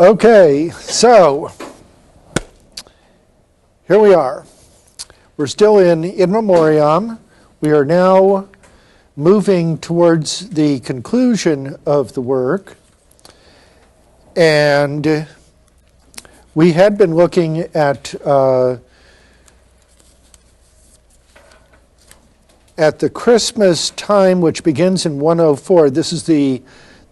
Okay, so here we are. We're still in Memoriam. We are now moving towards the conclusion of the work. And we had been looking at the Christmas time, which begins in 104. This is the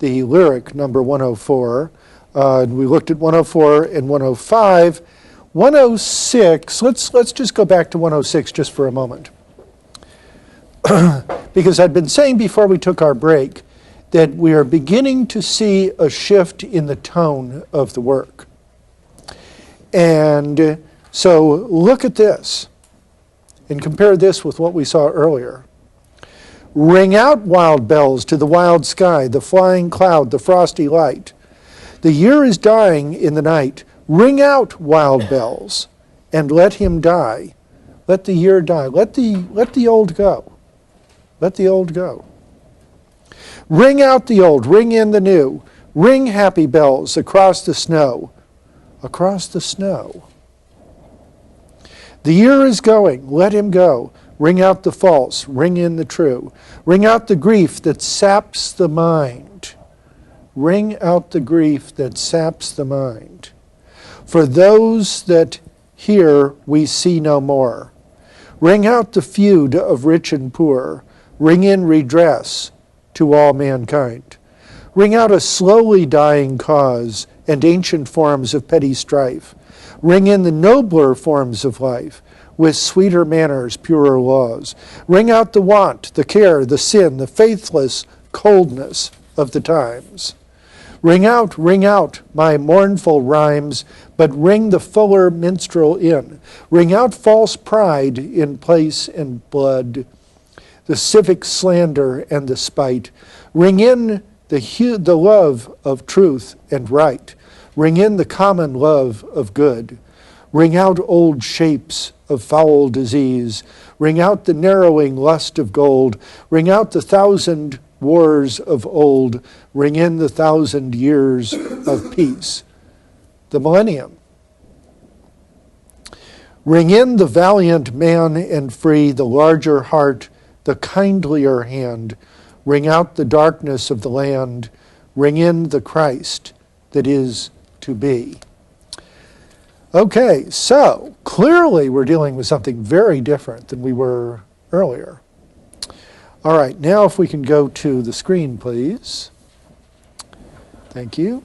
lyric number 104. We looked at 104 and 105. 106, let's just go back to 106 just for a moment. Because I'd been saying before we took our break that we are beginning to see a shift in the tone of the work. And so look at this and compare this with what we saw earlier. Ring out, wild bells, to the wild sky, the flying cloud, the frosty light. The year is dying in the night. Ring out, wild bells, and let him die. Let the year die. Let the old go. Let the old go. Ring out the old, ring in the new. Ring happy bells across the snow. Across the snow. The year is going, let him go. Ring out the false, ring in the true. Ring out the grief that saps the mind. Ring out the grief that saps the mind. For those that hear we see no more. Ring out the feud of rich and poor. Ring in redress to all mankind. Ring out a slowly dying cause and ancient forms of petty strife. Ring in the nobler forms of life with sweeter manners, purer laws. Ring out the want, the care, the sin, the faithless coldness of the times. Ring out, my mournful rhymes, but ring the fuller minstrel in. Ring out false pride in place and blood, the civic slander and the spite. Ring in the love of truth and right. Ring in the common love of good. Ring out old shapes of foul disease. Ring out the narrowing lust of gold. Ring out the 1,000 wars of old. Ring in the 1,000 years of peace. The millennium. Ring in the valiant man and free, the larger heart, the kindlier hand. Ring out the darkness of the land. Ring in the Christ that is to be. Okay, so clearly we're dealing with something very different than we were earlier. All right, now if we can go to the screen, please. Thank you.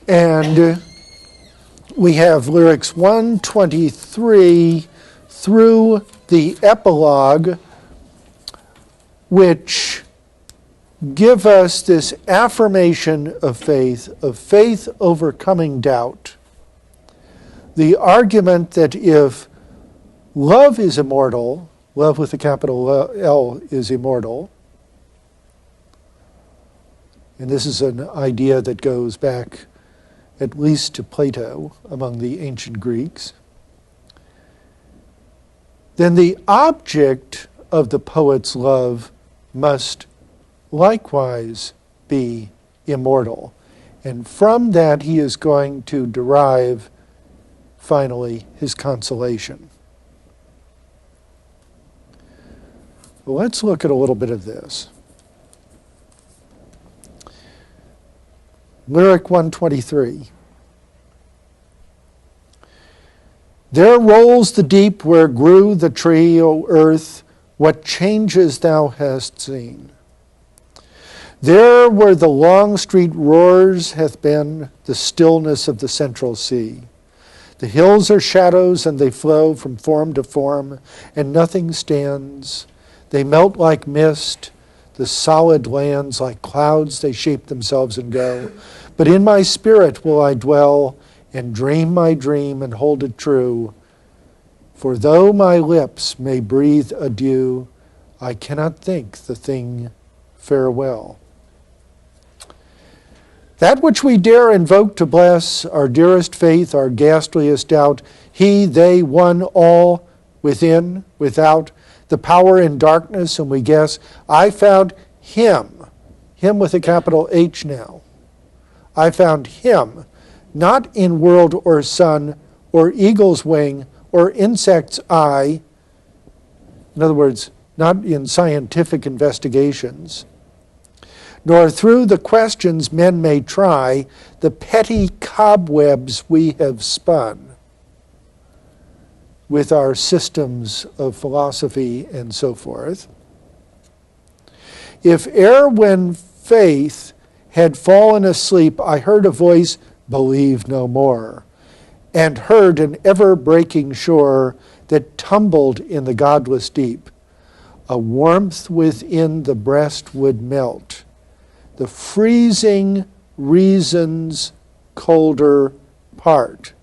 And we have lyrics 123 through the epilogue, which give us this affirmation of faith overcoming doubt. The argument that if love is immortal, love with a capital L is immortal, and this is an idea that goes back at least to Plato among the ancient Greeks, then the object of the poet's love must likewise be immortal. And from that he is going to derive finally his consolation. Well, let's look at a little bit of this. Lyric 123. There rolls the deep where grew the tree, O earth, what changes thou hast seen. There where the long street roars hath been the stillness of the central sea. The hills are shadows and they flow from form to form, and nothing stands. They melt like mist, the solid lands like clouds they shape themselves and go. But in my spirit will I dwell, and dream my dream and hold it true. For though my lips may breathe adieu, I cannot think the thing farewell. That which we dare invoke to bless, our dearest faith, our ghastliest doubt, he, they, one, all, within, without, the power in darkness, and we guess, I found him with a capital H now. I found him, not in world or sun, or eagle's wing, or insect's eye. In other words, not in scientific investigations, nor through the questions men may try, the petty cobwebs we have spun with our systems of philosophy and so forth. If ere when faith had fallen asleep, I heard a voice, believe no more, and heard an ever-breaking shore that tumbled in the godless deep. A warmth within the breast would melt, the freezing reason's colder part.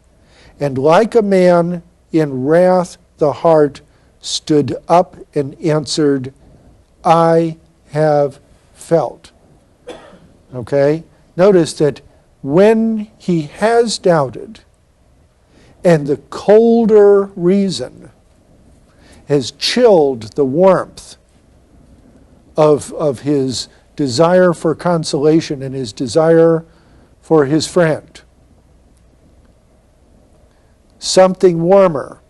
And like a man in wrath, the heart stood up and answered, I have felt. Okay? Notice that when he has doubted, and the colder reason has chilled the warmth of his desire for consolation and his desire for his friend, something warmer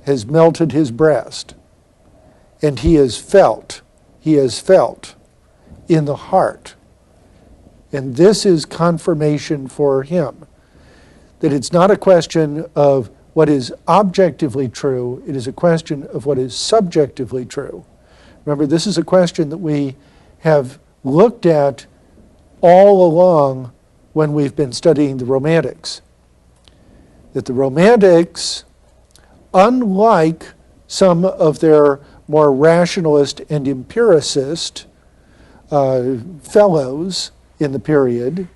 has melted his breast, and he has felt in the heart. And this is confirmation for him, that it's not a question of what is objectively true, it is a question of what is subjectively true. Remember, this is a question that we have looked at all along when we've been studying the Romantics. That the Romantics, unlike some of their more rationalist and empiricist fellows in the period,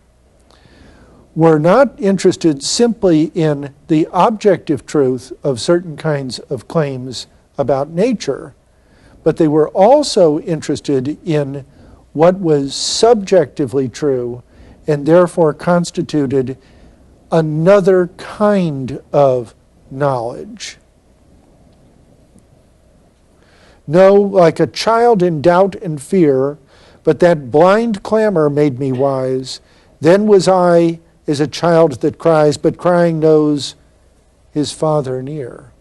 were not interested simply in the objective truth of certain kinds of claims about nature, but they were also interested in what was subjectively true and therefore constituted another kind of knowledge. No, like a child in doubt and fear, but that blind clamor made me wise. Then was I as a child that cries, but crying knows his father near.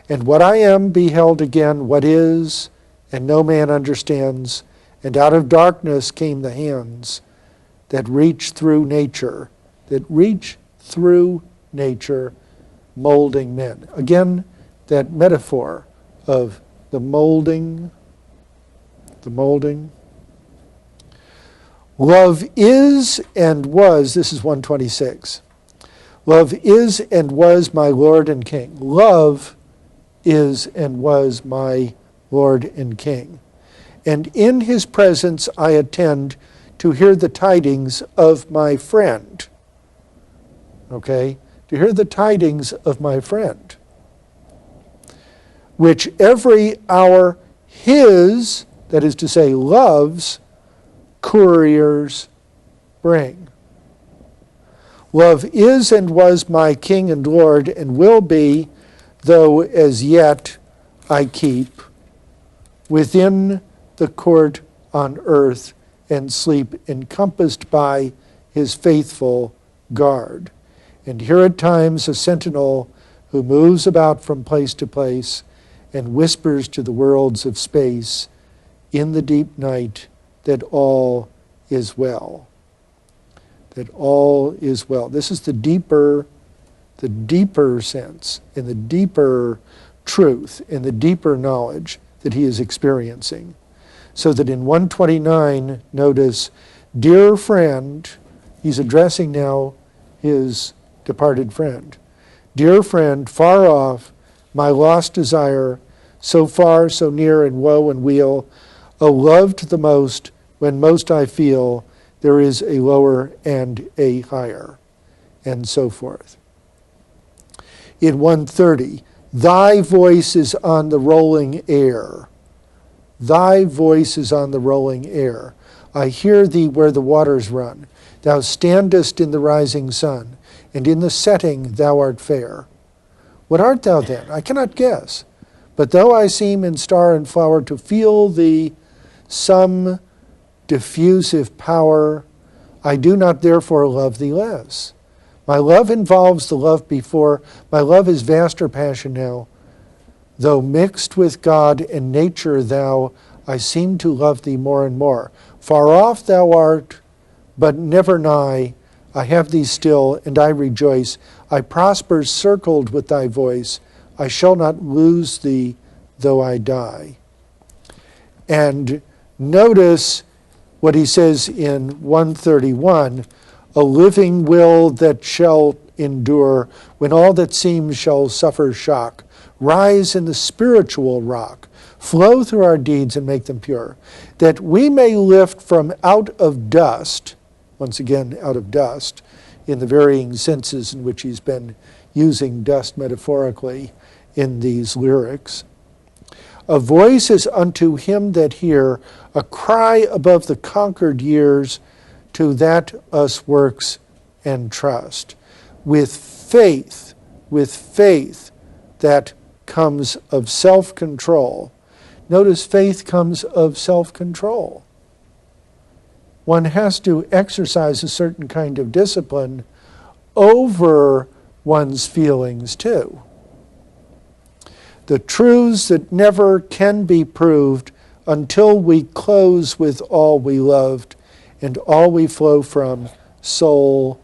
And what I am beheld again, what is, and no man understands. And out of darkness came the hands that reach through nature, molding men. Again, that metaphor of the molding. Love is and was, this is 126. Love is and was my Lord and King. Love is and was my Lord and King. And in his presence I attend to hear the tidings of my friend. Okay? To hear the tidings of my friend. Which every hour his, that is to say, love's, couriers bring. Love is and was my King and Lord, and will be, though as yet I keep, within the court on earth, and sleep encompassed by his faithful guard. And here at times a sentinel who moves about from place to place, and whispers to the worlds of space in the deep night that all is well. That all is well. This is the deeper sense, and the deeper truth, and the deeper knowledge that he is experiencing. So that in 129, notice, dear friend, he's addressing now his departed friend. Dear friend, far off, my lost desire, so far, so near in woe and weal, O loved the most, when most I feel, there is a lower and a higher, and so forth. In 130, thy voice is on the rolling air. Thy voice is on the rolling air. I hear thee where the waters run. Thou standest in the rising sun, and in the setting thou art fair. What art thou then? I cannot guess. But though I seem in star and flower to feel thee some diffusive power, I do not therefore love thee less. My love involves the love before. My love is vaster passion now. Though mixed with God and nature thou, I seem to love thee more and more. Far off thou art, but never nigh. I have thee still, and I rejoice. I prosper circled with thy voice. I shall not lose thee, though I die. And notice what he says in 131, a living will that shall endure, when all that seems shall suffer shock. Rise in the spiritual rock, flow through our deeds and make them pure, that we may lift from out of dust, once again out of dust, in the varying senses in which he's been using dust metaphorically in these lyrics. A voice is unto him that hear, a cry above the conquered years, to that us works and trust. With faith that comes of self-control. Notice faith comes of self-control. One has to exercise a certain kind of discipline over one's feelings too. The truths that never can be proved until we close with all we loved and all we flow from, soul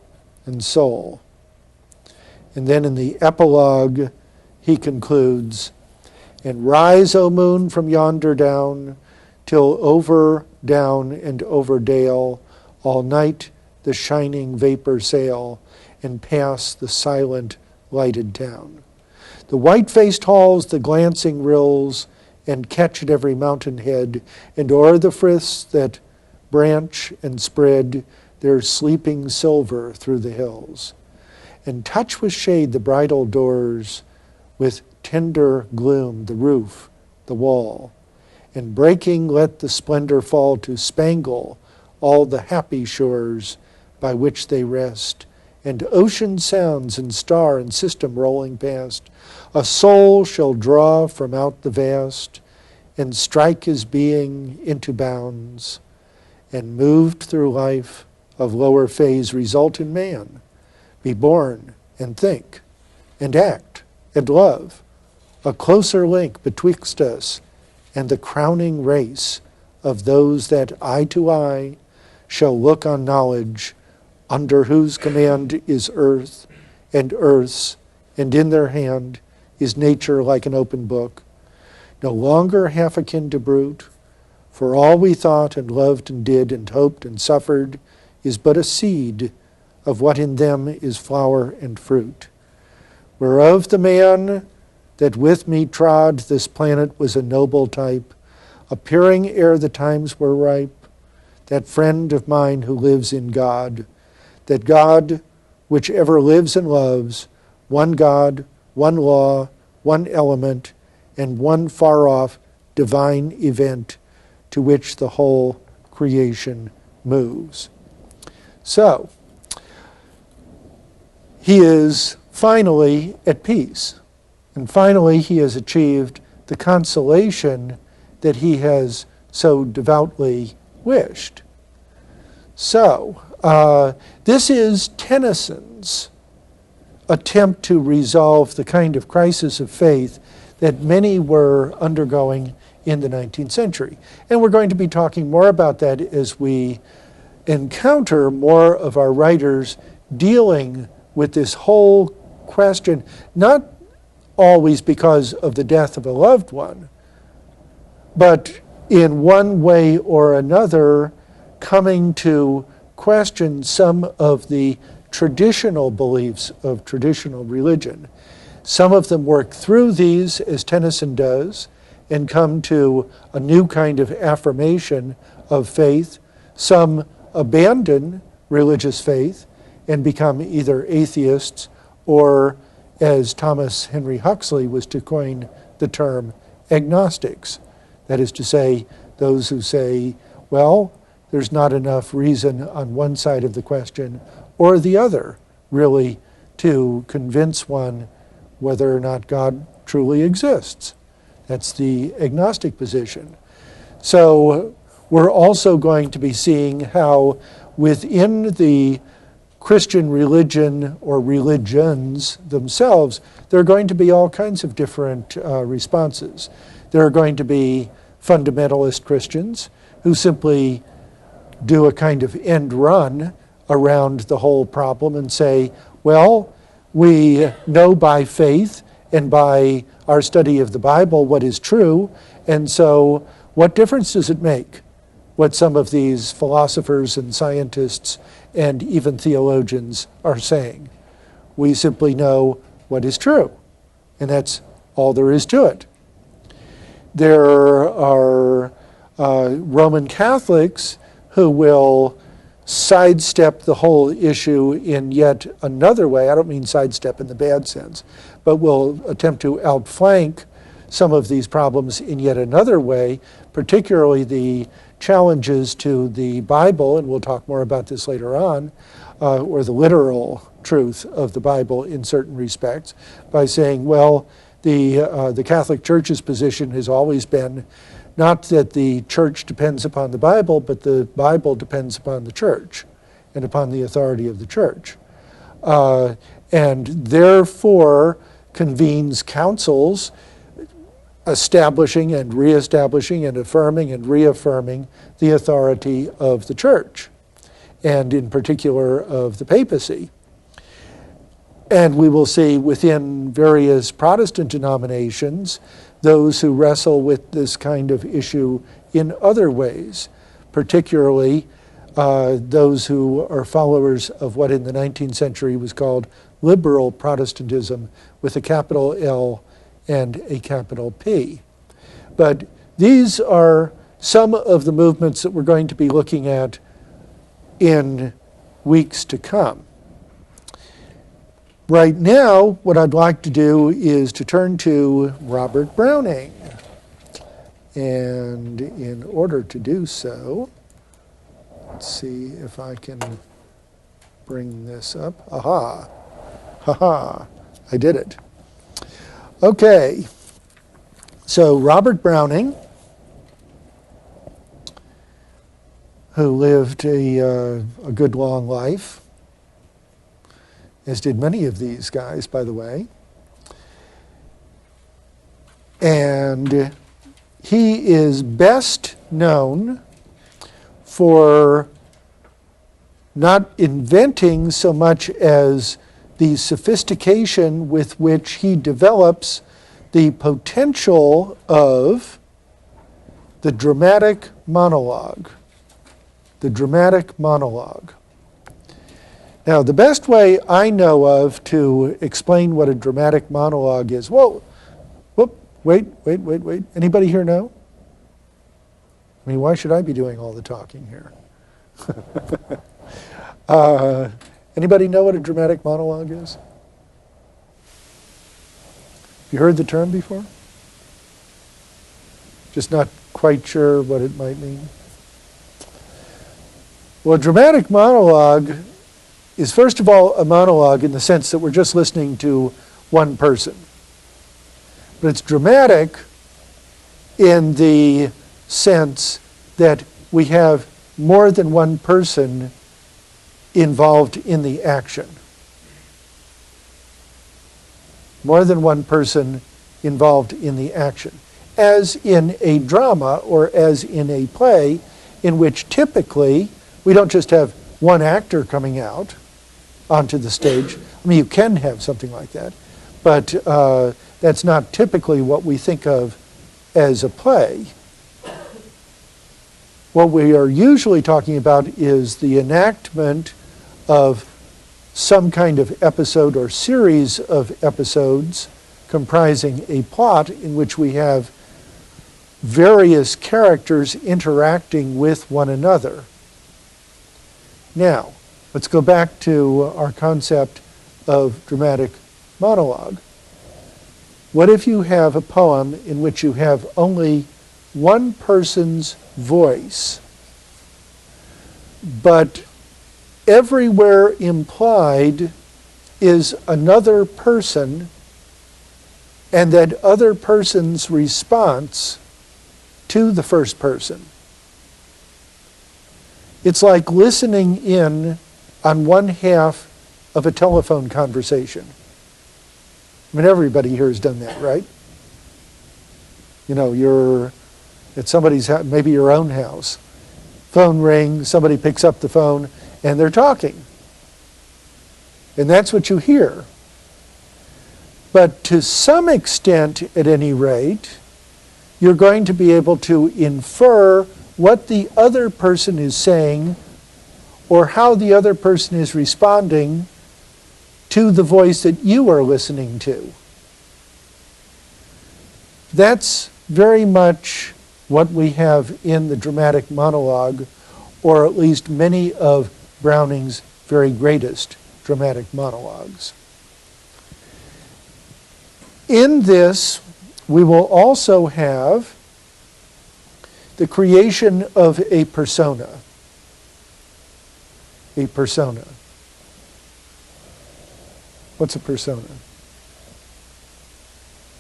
and soul. And then in the epilogue, he concludes, and rise, O moon, from yonder down, till over down and over dale, all night the shining vapor sail, and pass the silent lighted town. The white-faced halls, the glancing rills, and catch at every mountain head, and o'er the friths that branch and spread their sleeping silver through the hills, and touch with shade the bridal doors, with tender gloom the roof, the wall, and breaking let the splendor fall to spangle all the happy shores by which they rest, and ocean sounds and star and system rolling past, a soul shall draw from out the vast, and strike his being into bounds, and moved through life of lower phase result in man, be born and think and act and love, a closer link betwixt us and the crowning race of those that eye to eye shall look on knowledge, under whose command is earth and earth's, and in their hand is nature like an open book, no longer half akin to brute, for all we thought and loved and did and hoped and suffered is but a seed of what in them is flower and fruit. Whereof the man that with me trod this planet was a noble type, appearing ere the times were ripe, that friend of mine who lives in God, that God which ever lives and loves, one God, one law, one element, and one far-off divine event to which the whole creation moves. So, he is finally at peace. And finally, he has achieved the consolation that he has so devoutly wished. So, this is Tennyson's attempt to resolve the kind of crisis of faith that many were undergoing in the 19th century. And we're going to be talking more about that as we encounter more of our writers dealing with this whole question, not always because of the death of a loved one, but in one way or another coming to question some of the traditional beliefs of traditional religion. Some of them work through these, as Tennyson does, and come to a new kind of affirmation of faith. Some abandon religious faith and become either atheists or, as Thomas Henry Huxley was to coin the term, agnostics. That is to say, those who say, well, there's not enough reason on one side of the question or the other, really, to convince one whether or not God truly exists. That's the agnostic position. So we're also going to be seeing how within the Christian religion or religions themselves, there are going to be all kinds of different responses. There are going to be fundamentalist Christians who simply do a kind of end run around the whole problem and say, well, we know by faith and by our study of the Bible what is true, and so what difference does it make what some of these philosophers and scientists and even theologians are saying? We simply know what is true, and that's all there is to it. There are Roman Catholics who will sidestep the whole issue in yet another way. I don't mean sidestep in the bad sense, but will attempt to outflank some of these problems in yet another way, particularly the challenges to the Bible, and we'll talk more about this later on, or the literal truth of the Bible in certain respects, by saying, well, the Catholic Church's position has always been not that the church depends upon the Bible, but the Bible depends upon the church and upon the authority of the church. And therefore convenes councils establishing and reestablishing and affirming and reaffirming the authority of the church, and in particular of the papacy. And we will see within various Protestant denominations those who wrestle with this kind of issue in other ways, particularly those who are followers of what in the 19th century was called liberal Protestantism, with a capital L and a capital P. But these are some of the movements that we're going to be looking at in weeks to come. Right now, what I'd like to do is to turn to Robert Browning. And in order to do so, let's see if I can bring this up. Aha! Ha-ha! I did it. Okay. So Robert Browning, who lived a good long life, as did many of these guys, by the way. And he is best known for not inventing so much as the sophistication with which he develops the potential of the dramatic monologue. The dramatic monologue. Now, the best way I know of to explain what a dramatic monologue is, wait. Anybody here know? I mean, why should I be doing all the talking here? Anybody know what a dramatic monologue is? You heard the term before? Just not quite sure what it might mean? Well, a dramatic monologue is first of all a monologue in the sense that we're just listening to one person. But it's dramatic in the sense that we have more than one person involved in the action. More than one person involved in the action. As in a drama or as in a play, in which typically we don't just have one actor coming out onto the stage. I mean, you can have something like that, but that's not typically what we think of as a play. What we are usually talking about is the enactment of some kind of episode or series of episodes comprising a plot in which we have various characters interacting with one another. Now, let's go back to our concept of dramatic monologue. What if you have a poem in which you have only one person's voice, but everywhere implied is another person, and that other person's response to the first person? It's like listening in on one half of a telephone conversation. I mean, everybody here has done that, right? You know, you're at somebody's house, maybe your own house. Phone rings, somebody picks up the phone, and they're talking. And that's what you hear. But to some extent, at any rate, you're going to be able to infer what the other person is saying or how the other person is responding to the voice that you are listening to. That's very much what we have in the dramatic monologue, or at least many of Browning's very greatest dramatic monologues. In this, we will also have the creation of a persona. A persona. What's a persona?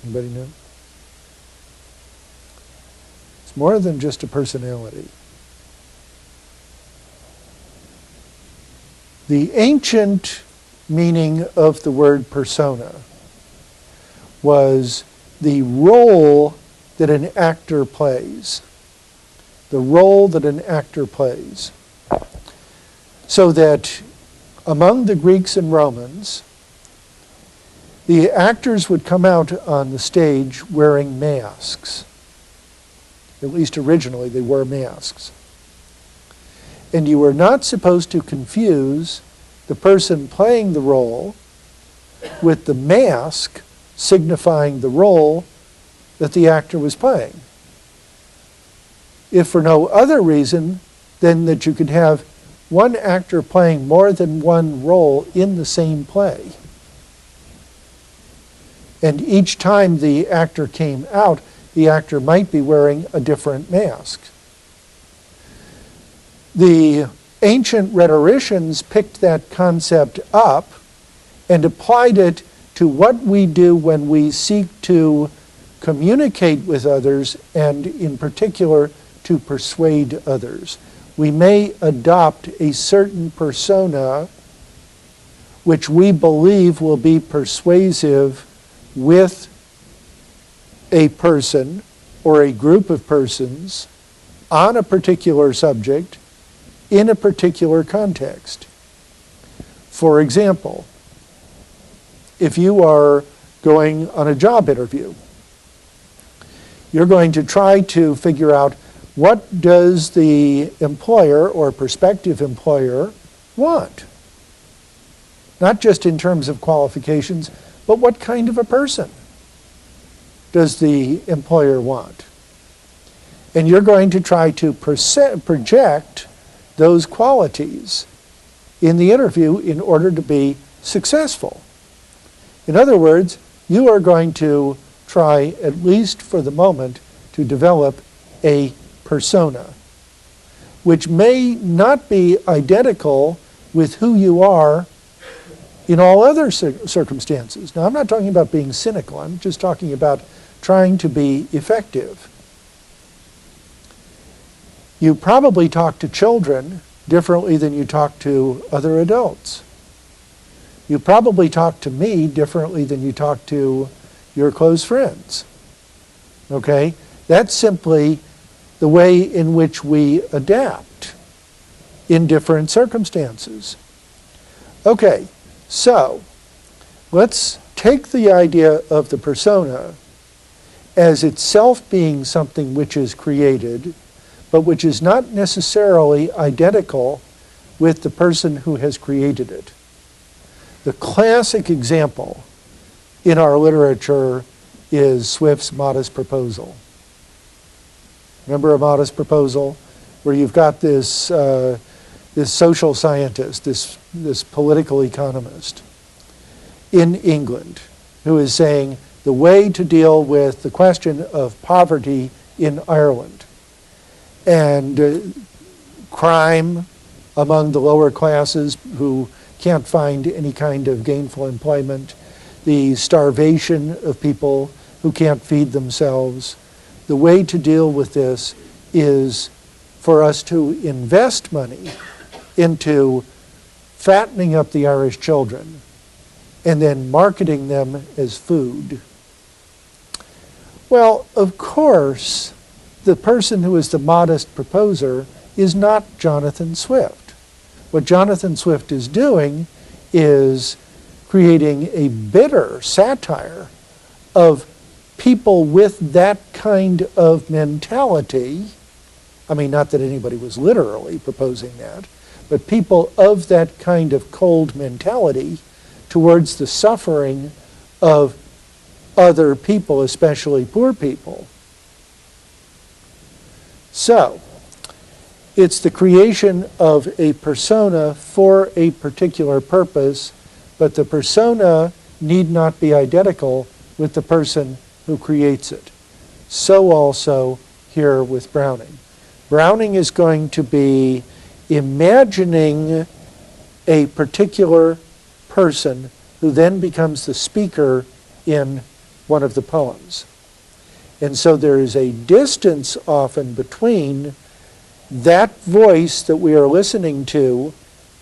Anybody know? It's more than just a personality. The ancient meaning of the word persona was the role that an actor plays. The role that an actor plays. So that among the Greeks and Romans, the actors would come out on the stage wearing masks. At least originally they wore masks. And you were not supposed to confuse the person playing the role with the mask signifying the role that the actor was playing. If for no other reason than that you could have one actor playing more than one role in the same play. And each time the actor came out, the actor might be wearing a different mask. The ancient rhetoricians picked that concept up and applied it to what we do when we seek to communicate with others, and in particular to persuade others. We may adopt a certain persona which we believe will be persuasive with a person or a group of persons on a particular subject in a particular context. For example, if you are going on a job interview, you're going to try to figure out what does the employer or prospective employer want? Not just in terms of qualifications, but what kind of a person does the employer want? And you're going to try to project those qualities in the interview in order to be successful. In other words, you are going to try, at least for the moment, to develop a persona, which may not be identical with who you are in all other circumstances. Now, I'm not talking about being cynical. I'm just talking about trying to be effective. You probably talk to children differently than you talk to other adults. You probably talk to me differently than you talk to your close friends. Okay? That's simply the way in which we adapt in different circumstances. Okay, so let's take the idea of the persona as itself being something which is created, but which is not necessarily identical with the person who has created it. The classic example in our literature is Swift's Modest Proposal. Remember A Modest Proposal? Where you've got this, this social scientist, this political economist in England who is saying the way to deal with the question of poverty in Ireland and crime among the lower classes who can't find any kind of gainful employment, the starvation of people who can't feed themselves. The way to deal with this is for us to invest money into fattening up the Irish children and then marketing them as food? Well, of course, the person who is the modest proposer is not Jonathan Swift. What Jonathan Swift is doing is creating a bitter satire of people with that kind of mentality. I mean, not that anybody was literally proposing that, but people of that kind of cold mentality towards the suffering of other people, especially poor people. So, it's the creation of a persona for a particular purpose, but the persona need not be identical with the person who creates it. So also here with Browning. Browning is going to be imagining a particular person who then becomes the speaker in one of the poems. And so there is a distance often between that voice that we are listening to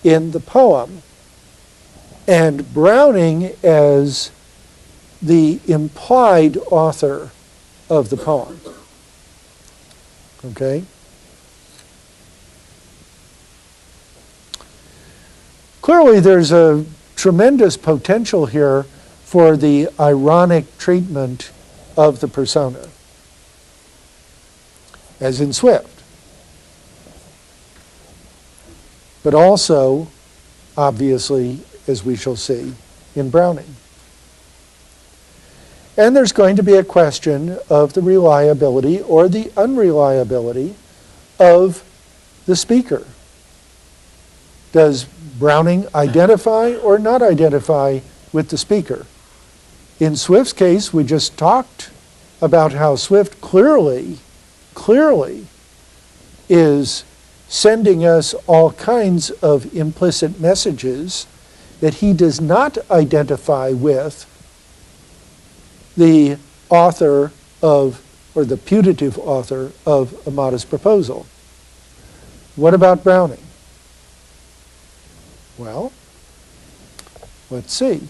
in the poem and Browning as the implied author of the poem. Okay? Clearly there's a tremendous potential here for the ironic treatment of the persona, as in Swift. But also, obviously, as we shall see, in Browning. And there's going to be a question of the reliability or the unreliability of the speaker. Does Browning identify or not identify with the speaker? In Swift's case, we just talked about how Swift clearly is sending us all kinds of implicit messages that he does not identify with the author of, or the putative author of A Modest Proposal. What about Browning? Well, let's see.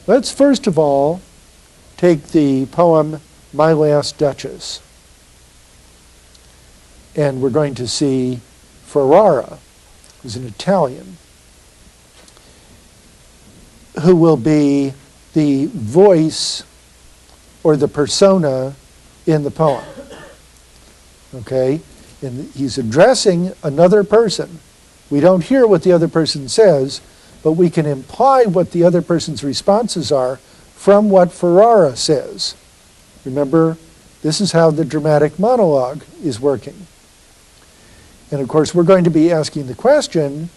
Let's first of all take the poem My Last Duchess. And we're going to see Ferrara, who's an Italian, who will be the voice or the persona in the poem. Okay? And he's addressing another person. We don't hear what the other person says, but we can imply what the other person's responses are from what Ferrara says. Remember, this is how the dramatic monologue is working. And of course, we're going to be asking the question,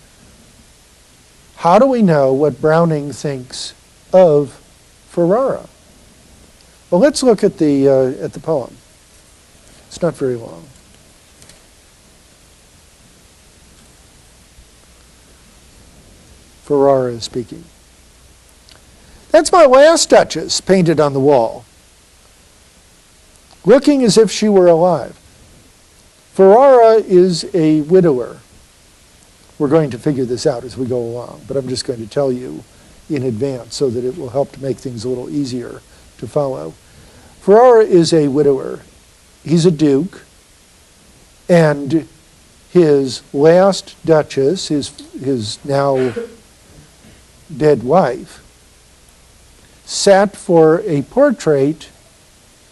how do we know what Browning thinks of Ferrara? Well, let's look at the poem. It's not very long. Ferrara is speaking. That's my last Duchess painted on the wall, looking as if she were alive. Ferrara is a widower. We're going to figure this out as we go along, but I'm just going to tell you in advance so that it will help to make things a little easier to follow. Ferrara is a widower. He's a duke, and his last Duchess, his now dead wife, sat for a portrait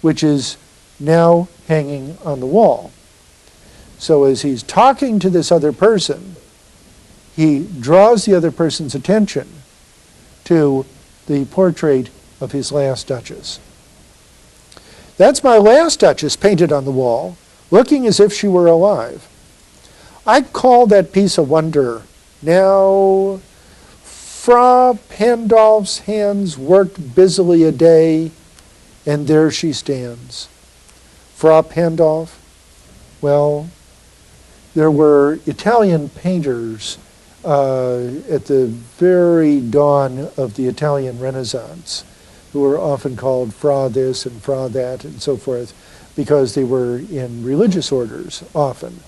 which is now hanging on the wall. So as he's talking to this other person, he draws the other person's attention to the portrait of his last Duchess. That's my last Duchess painted on the wall, looking as if she were alive. I'd call that piece a wonder. Now, Fra Pandolf's hands worked busily a day, and there she stands. Fra Pandolf? Well, there were Italian painters at the very dawn of the Italian Renaissance who were often called Fra this and Fra that and so forth. because they were in religious orders often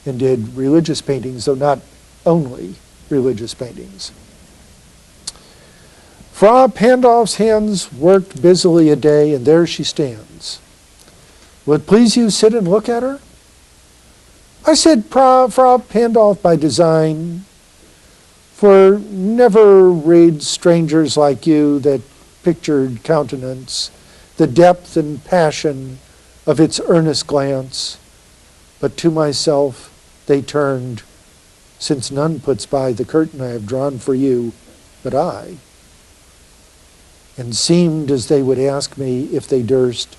and did religious paintings, though not only religious paintings. Fra Pandolf's hands worked busily a day, and there she stands. Will it please you sit and look at her? I said Fra Pandolf by design, for never read strangers like you that pictured countenance, the depth and passion of its earnest glance, but to myself they turned, since none puts by the curtain I have drawn for you, but I, and seemed as they would ask me, if they durst,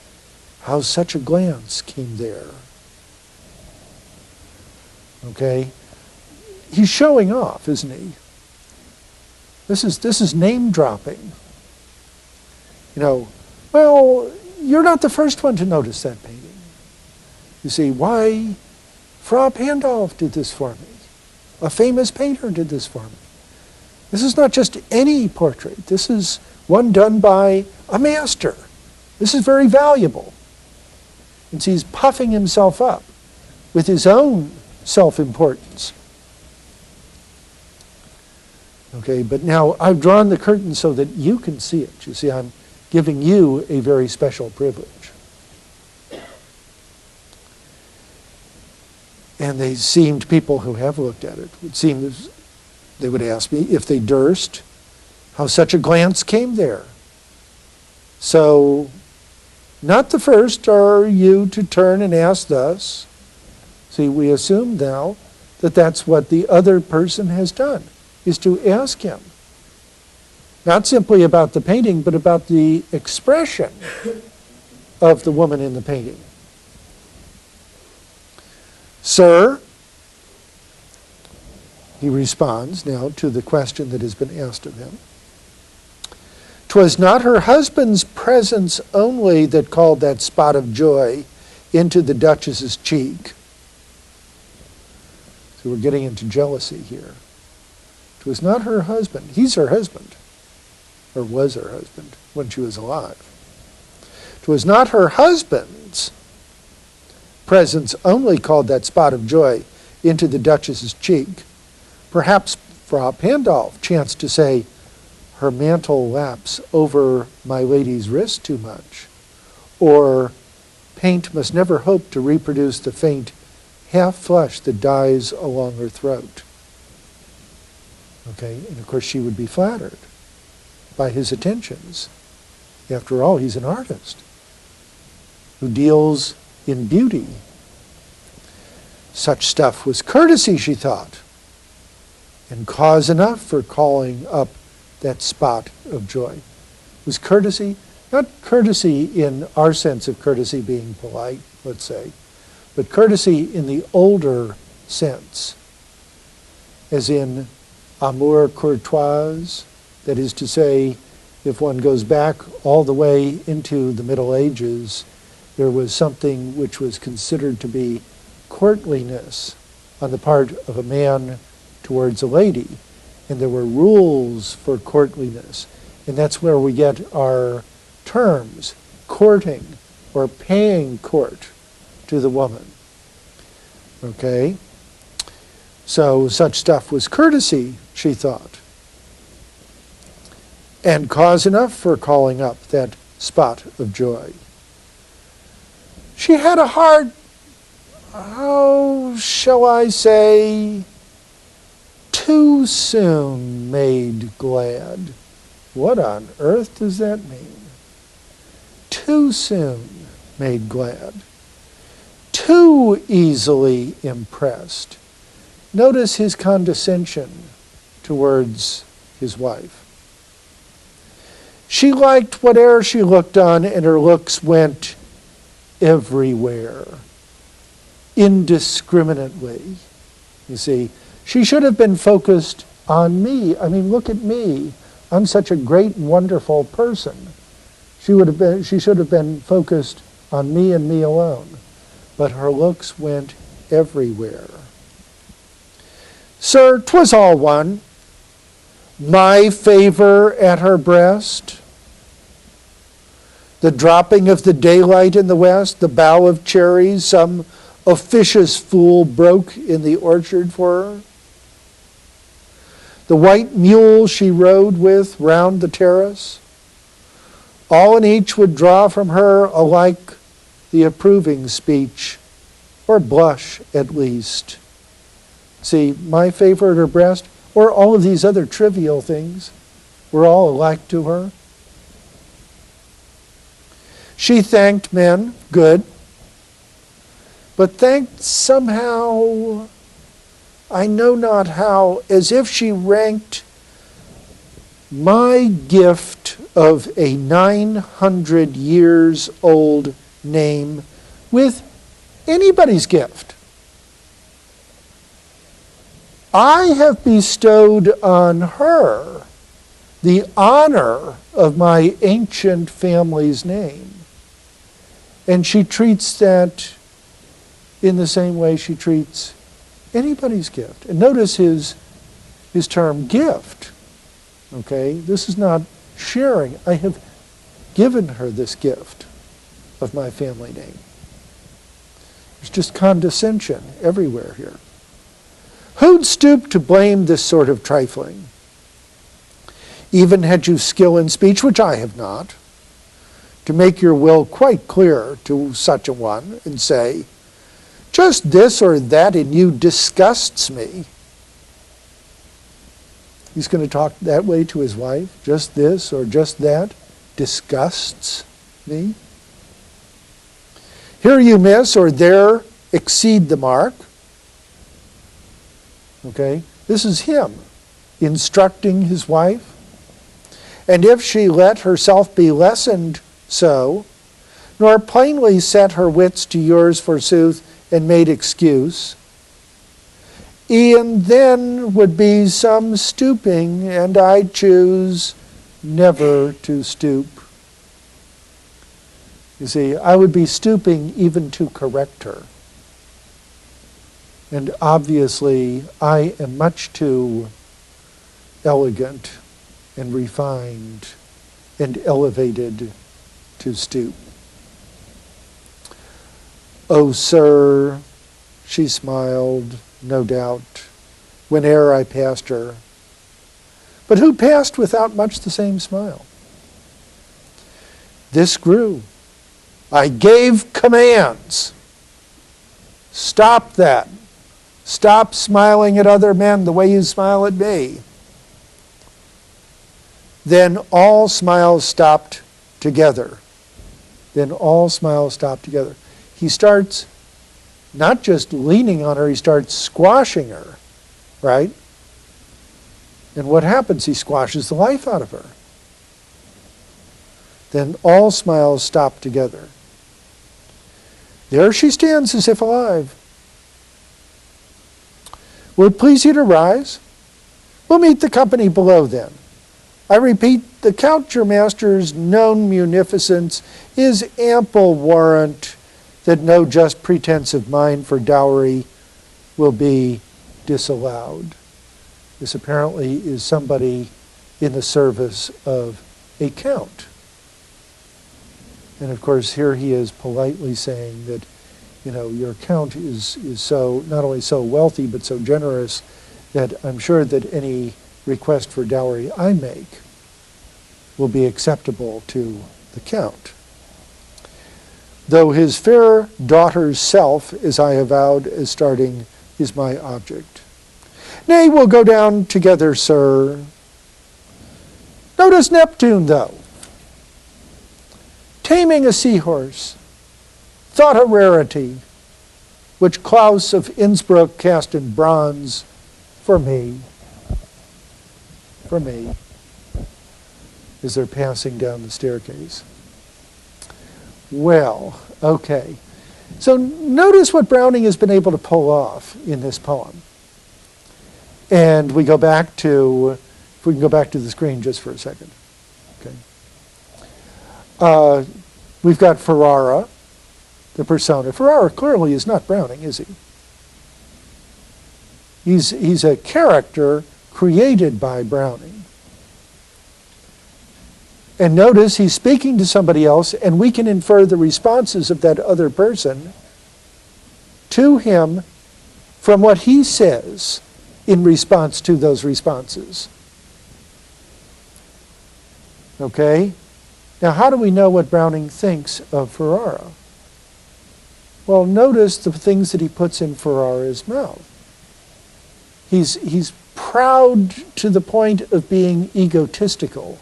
how such a glance came there. Okay? He's showing off, isn't he? This is name dropping. You know, well, you're not the first one to notice that painting. You see, why? Fra Pandolf did this for me. A famous painter did this for me. This is not just any portrait. This is one done by a master. This is very valuable. And so he's puffing himself up with his own self-importance. Okay, but now I've drawn the curtain so that you can see it. You see, I'm giving you a very special privilege. And they seemed, people who have looked at it, would seem as they would ask me, if they durst, how such a glance came there. So, not the first are you to turn and ask thus. See, we assume now that that's what the other person has done, is to ask him. Not simply about the painting, but about the expression of the woman in the painting. Sir, he responds now to the question that has been asked of him. 'Twas not her husband's presence only that called that spot of joy into the Duchess's cheek. So we're getting into jealousy here. 'Twas not her husband. He's her husband, or was her husband when she was alive. 'Twas not her husband's presence only called that spot of joy into the Duchess's cheek. Perhaps Fra Pandolf chanced to say, her mantle laps over my lady's wrist too much, or paint must never hope to reproduce the faint half flush that dies along her throat. Okay, and of course she would be flattered by his attentions. After all, he's an artist who deals in beauty. Such stuff was courtesy, she thought, and cause enough for calling up that spot of joy. It was courtesy, not courtesy in our sense of courtesy being polite, let's say, but courtesy in the older sense, as in amour courtois, that is to say, if one goes back all the way into the Middle Ages, there was something which was considered to be courtliness on the part of a man towards a lady. And there were rules for courtliness. And that's where we get our terms, courting or paying court to the woman. Okay? So such stuff was courtesy, she thought, and cause enough for calling up that spot of joy. She had a heart, how shall I say, too soon made glad. What on earth does that mean? Too soon made glad. Too easily impressed. Notice his condescension towards his wife. She liked whate'er she looked on, and her looks went everywhere, indiscriminately. You see, she should have been focused on me. I mean, look at me. I'm such a great and wonderful person. She should have been focused on me and me alone. But her looks went everywhere. Sir, 'twas all one. My favor at her breast, the dropping of the daylight in the west, the bough of cherries, some officious fool broke in the orchard for her. The white mule she rode with round the terrace, all and each would draw from her alike the approving speech, or blush at least. See, my favorite or breast, or all of these other trivial things, were all alike to her. She thanked men, good, but thanked somehow, I know not how, as if she ranked my gift of a 900 years old name with anybody's gift. I have bestowed on her the honor of my ancient family's name. And she treats that in the same way she treats anybody's gift. And notice his term gift. Okay, this is not sharing. I have given her this gift of my family name. There's just condescension everywhere here. Who'd stoop to blame this sort of trifling? Even had you skill in speech, which I have not, to make your will quite clear to such a one and say, just this or that in you disgusts me. He's going to talk that way to his wife. Just this or just that disgusts me. Here you miss or there exceed the mark. Okay, this is him instructing his wife. And if she let herself be lessoned so, nor plainly set her wits to yours forsooth and made excuse, e'en then would be some stooping, and I choose never to stoop. You see, I would be stooping even to correct her. And obviously, I am much too elegant and refined and elevated to stoop. Oh, sir, she smiled, no doubt, whene'er I passed her. But who passed without much the same smile? This grew. I gave commands. Stop that. Stop smiling at other men the way you smile at me. Then all smiles stopped together. Then all smiles stopped together. He starts not just leaning on her, he starts squashing her, right? And what happens? He squashes the life out of her. Then all smiles stop together. There she stands as if alive. Will it please you to rise? We'll meet the company below then. I repeat, the Count your master's known munificence is ample warrant that no just pretense of mine for dowry will be disallowed. This apparently is somebody in the service of a count. And of course, here he is politely saying that, you know, your count is so, not only so wealthy, but so generous that I'm sure that any request for dowry I make will be acceptable to the count. Though his fair daughter's self, as I avowed as starting, is my object. Nay, we'll go down together, sir. Notice Neptune, though. Taming a seahorse, thought a rarity, which Klaus of Innsbruck cast in bronze for me, as they're passing down the staircase. Well, okay. So notice what Browning has been able to pull off in this poem. And we go back to, if we can go back to the screen just for a second. Okay. We've got Ferrara, the persona. Ferrara clearly is not Browning, is he? He's a character created by Browning. And notice he's speaking to somebody else, and we can infer the responses of that other person to him from what he says in response to those responses. Okay? Now, how do we know what Browning thinks of Ferrara? Well, notice the things that he puts in Ferrara's mouth. He's proud to the point of being egotistical.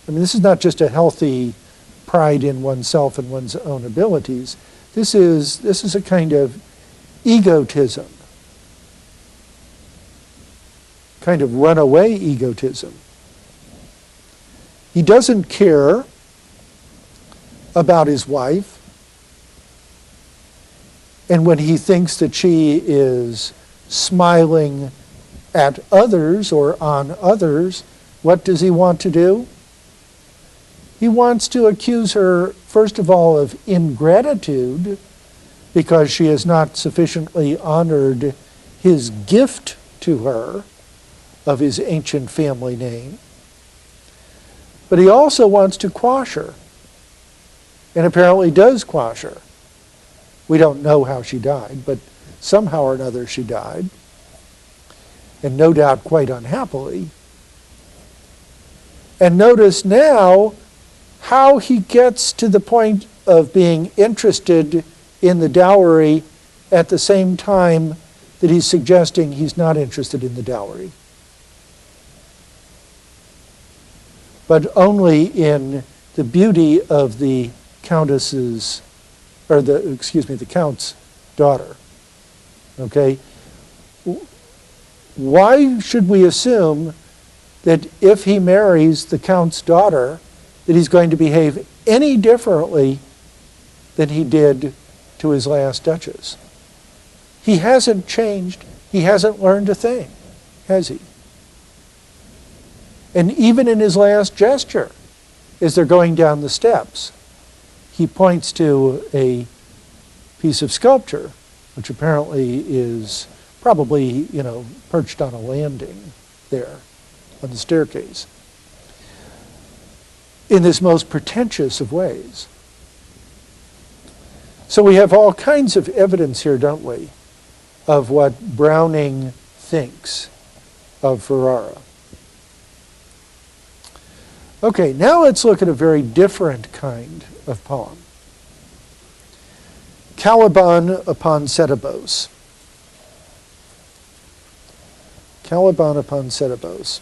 I mean, this is not just a healthy pride in oneself and one's own abilities. This is a kind of egotism, kind of runaway egotism. He doesn't care about his wife, and when he thinks that she is smiling at others or on others, what does he want to do? He wants to accuse her, first of all, of ingratitude because she has not sufficiently honored his gift to her of his ancient family name. But he also wants to quash her, and apparently does quash her. We don't know how she died, but somehow or another she died, and no doubt quite unhappily. And notice now how he gets to the point of being interested in the dowry at the same time that he's suggesting he's not interested in the dowry, but only in the beauty of the countess's, or the count's daughter. Okay? Why should we assume that if he marries the count's daughter, that he's going to behave any differently than he did to his last Duchess? He hasn't changed. He hasn't learned a thing, has he? And even in his last gesture, as they're going down the steps, he points to a piece of sculpture, which apparently is probably, perched on a landing there on the staircase, in this most pretentious of ways. So we have all kinds of evidence here, don't we, of what Browning thinks of Ferrara. Okay, now let's look at a very different kind of poem. Caliban upon Setebos. Caliban upon Setebos.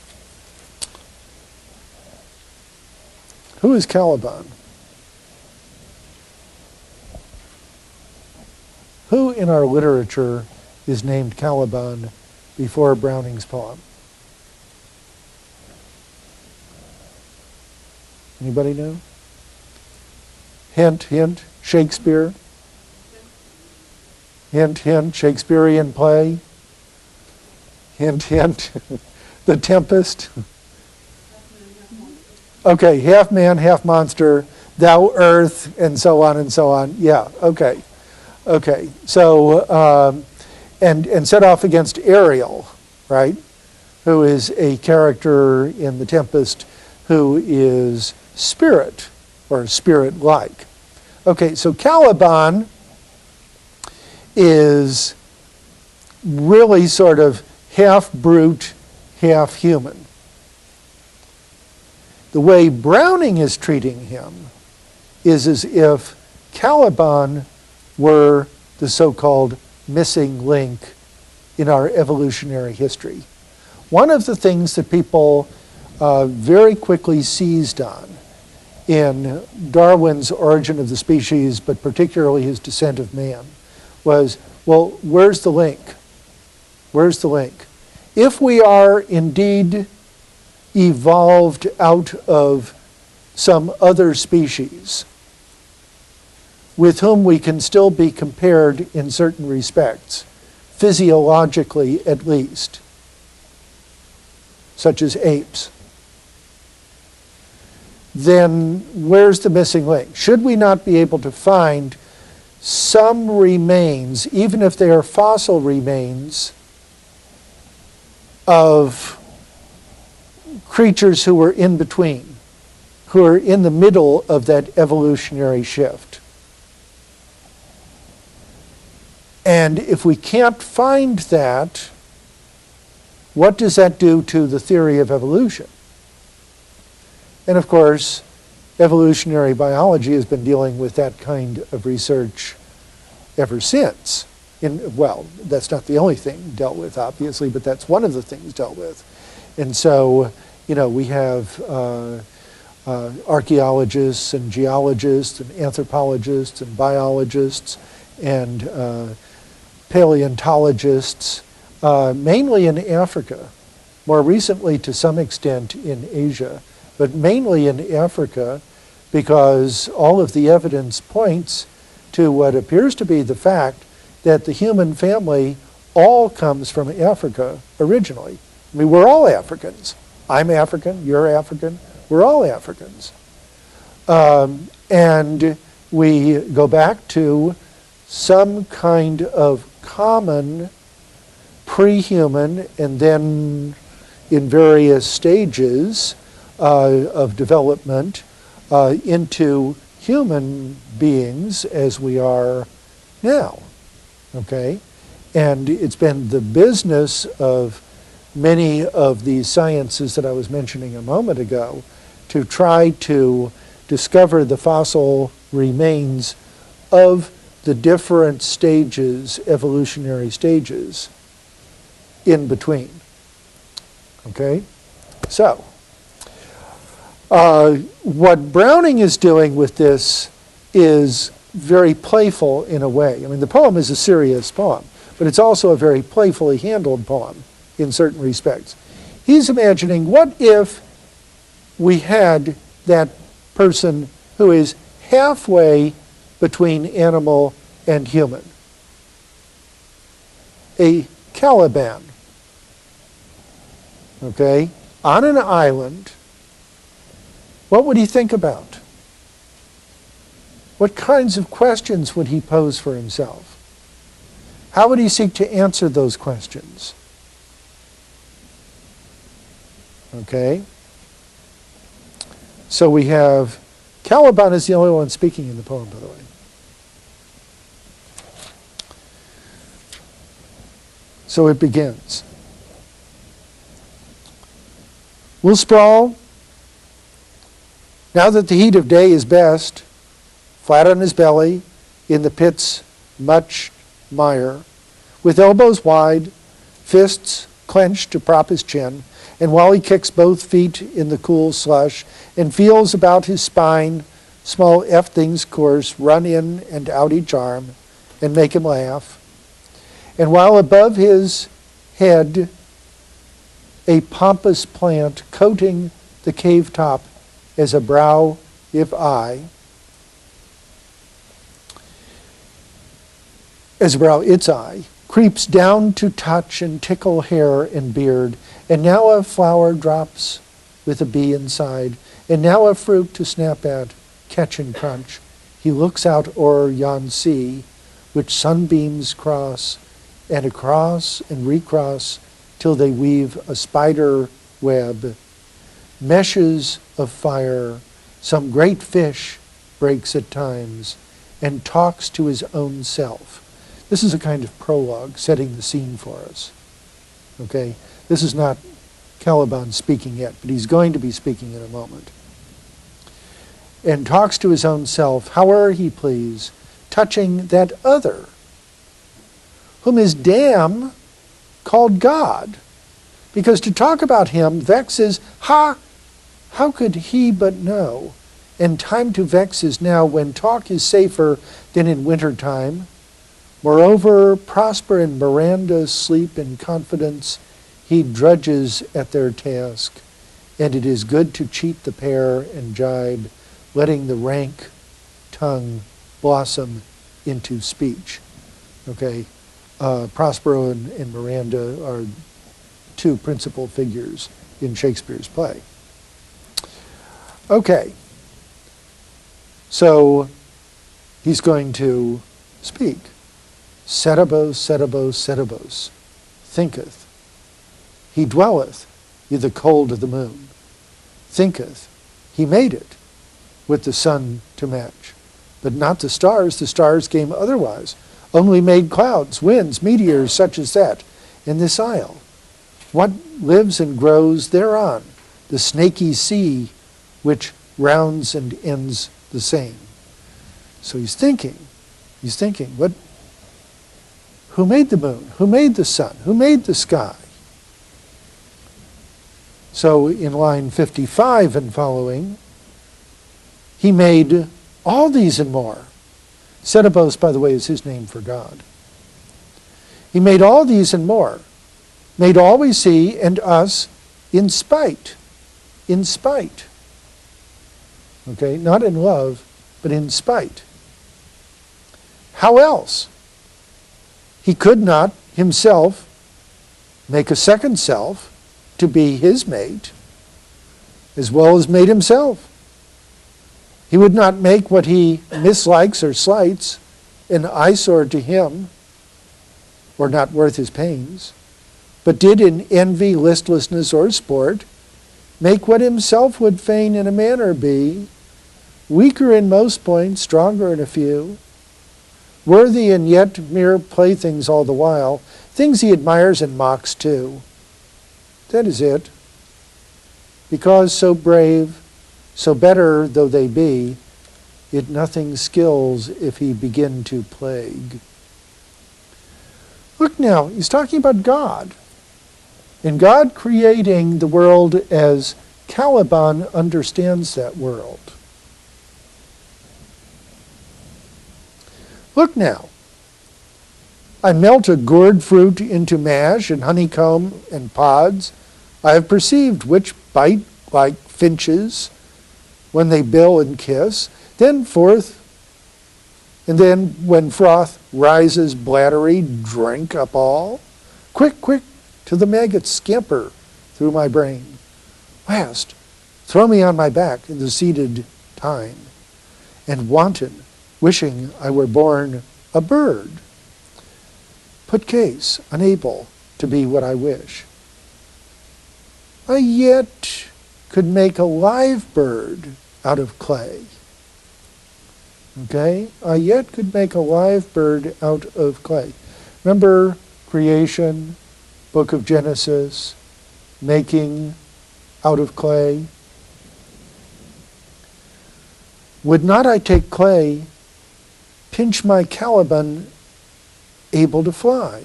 Who is Caliban? Who in our literature is named Caliban before Browning's poem? Anybody know? Hint, hint, Shakespeare. Hint, hint, Shakespearean play. Hint, hint, The Tempest. Okay, half man, half monster, thou earth, and so on and so on. Yeah, okay. Okay, so, and set off against Ariel, right? Who is a character in The Tempest who is spirit, or spirit-like. Okay, so Caliban is really sort of half brute, half human. The way Browning is treating him is as if Caliban were the so-called missing link in our evolutionary history. One of the things that people very quickly seized on in Darwin's Origin of the Species, but particularly his Descent of Man, was, well, where's the link? Where's the link? If we are indeed evolved out of some other species with whom we can still be compared in certain respects, physiologically at least, such as apes, then where's the missing link? Should we not be able to find some remains, even if they are fossil remains, of creatures who were in between, who are in the middle of that evolutionary shift. And if we can't find that, what does that do to the theory of evolution? And of course, evolutionary biology has been dealing with that kind of research ever since. Well, that's not the only thing dealt with, obviously, but that's one of the things dealt with. And so, we have archaeologists and geologists and anthropologists and biologists and paleontologists, mainly in Africa, more recently to some extent in Asia, but mainly in Africa, because all of the evidence points to what appears to be the fact that the human family all comes from Africa originally. I mean, we're all Africans. I'm African, you're African, we're all Africans. And we go back to some kind of common pre-human, and then in various stages of development into human beings as we are now, okay? And it's been the business of many of these sciences that I was mentioning a moment ago to try to discover the fossil remains of the different stages, evolutionary stages, in between. Okay? So, what Browning is doing with this is very playful in a way. I mean, the poem is a serious poem, but it's also a very playfully handled poem in certain respects. He's imagining, what if we had that person who is halfway between animal and human? A Caliban, okay, on an island. What would he think about? What kinds of questions would he pose for himself? How would he seek to answer those questions? Okay? So we have, Caliban is the only one speaking in the poem, by the way. So it begins. We'll sprawl, now that the heat of day is best, flat on his belly, in the pit's much mire, with elbows wide, fists clenched to prop his chin, and while he kicks both feet in the cool slush and feels about his spine, small F-things course run in and out each arm and make him laugh. And while above his head a pompous plant coating the cave top as a brow if eye, as a brow its eye, creeps down to touch and tickle hair and beard, and now a flower drops with a bee inside, and now a fruit to snap at, catch and crunch. He looks out o'er yon sea, which sunbeams cross, and across and recross, till they weave a spider web, meshes of fire. Some great fish breaks at times, and talks to his own self. This is a kind of prologue setting the scene for us. Okay? This is not Caliban speaking yet, but he's going to be speaking in a moment. And talks to his own self, however he please, touching that other, whom his dam called God. Because to talk about him vexes, how could he but know? And time to vex is now, when talk is safer than in winter time. Moreover, Prosper and Miranda sleep in confidence. He drudges at their task, and it is good to cheat the pair and jibe, letting the rank tongue blossom into speech. Okay, Prospero and Miranda are two principal figures in Shakespeare's play. Okay, so he's going to speak. Setebos, Setebos, Setebos, thinketh. He dwelleth i' the cold of the moon. Thinketh. He made it. with the sun to match. But not the stars. The stars came otherwise. Only made clouds, winds, meteors, such as that, in this isle. What lives and grows thereon? The snaky sea, which rounds and ends the same. So he's thinking, what? Who made the moon? Who made the sun? Who made the sky? So in line 55 and following, he made all these and more. Setebos, by the way, is his name for God. He made all these and more. Made all we see and us in spite. In spite. Okay, not in love, but in spite. How else? He could not himself make a second self to be his mate, as well as mate himself. He would not make what he mislikes or slights an eyesore to him, or not worth his pains, but did in envy, listlessness, or sport, make what himself would fain in a manner be, weaker in most points, stronger in a few, worthy and yet mere playthings all the while, things he admires and mocks too. That is it. Because so brave, so better though they be, it nothing skills if he begin to plague. Look now, he's talking about God. And God creating the world as Caliban understands that world. Look now. I melt a gourd fruit into mash and honeycomb and pods. I have perceived which bite like finches when they bill and kiss. Then forth, and then when froth rises bladdery, drink up all. Quick, quick, to the maggots scamper through my brain. Last, throw me on my back in the seated time, and wanton, wishing I were born a bird. Put case, unable to be what I wish. I yet could make a live bird out of clay. Okay? I yet could make a live bird out of clay. Remember creation, book of Genesis, making out of clay? Would not I take clay, pinch my Caliban, able to fly?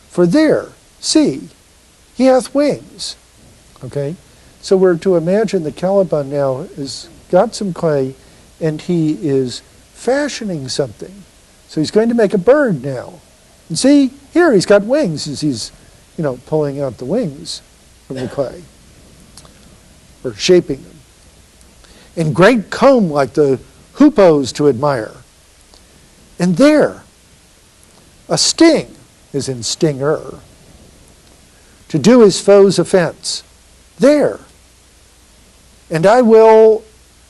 For there, see, he hath wings. Okay? So we're to imagine the Caliban now has got some clay and he is fashioning something. So he's going to make a bird now. And see, here he's got wings as he's, pulling out the wings from the clay. Or shaping them. And great comb like the hoopos to admire. And there, a sting, as in stinger, to do his foe's offense. There. And I will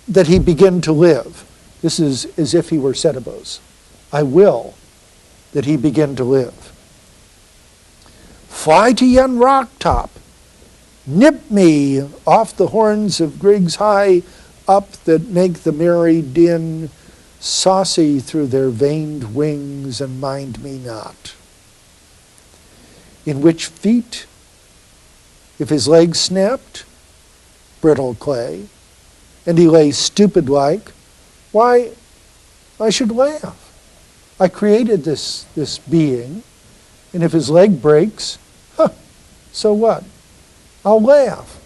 that he begin to live. This is as if he were Setebos. I will that he begin to live. Fly to yon rock top. Nip me off the horns of Griggs high up that make the merry din saucy through their veined wings and mind me not. In which feet, if his legs snapped, brittle clay, and he lay stupid-like, why, I should laugh. I created this being, and if his leg breaks, so what? I'll laugh.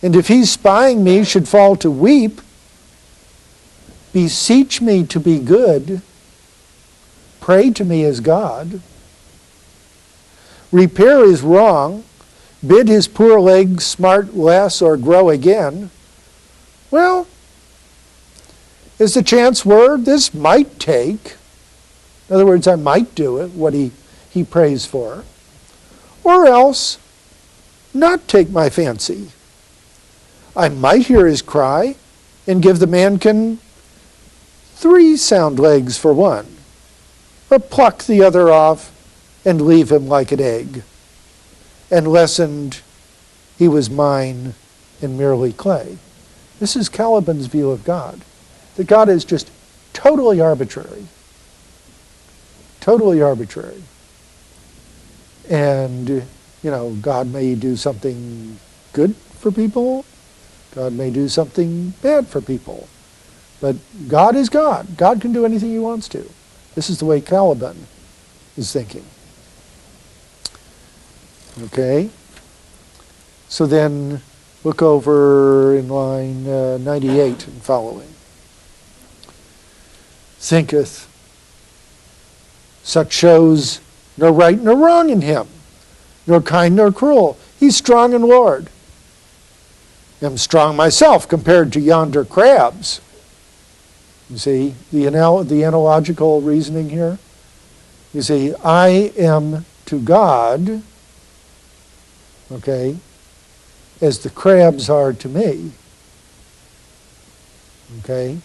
And if he spying me should fall to weep, beseech me to be good, pray to me as God, repair his wrong, bid his poor legs smart less or grow again, well, as the chance were, this might take. In other words, I might do it, what he prays for. Or else, not take my fancy. I might hear his cry and give the mankin 3 sound legs for one, or pluck the other off and leave him like an egg, and lessened he was mine and merely clay. This is Caliban's view of God. That God is just totally arbitrary. Totally arbitrary. And, God may do something good for people. God may do something bad for people. But God is God. God can do anything he wants to. This is the way Caliban is thinking. Okay? So then look over in line 98 and following. Thinketh, such shows no right nor wrong in him, nor kind nor cruel. He's strong and Lord. Am strong myself compared to yonder crabs. You see the analogical reasoning here? You see, I am to God, okay, as the crabs are to me. Okay?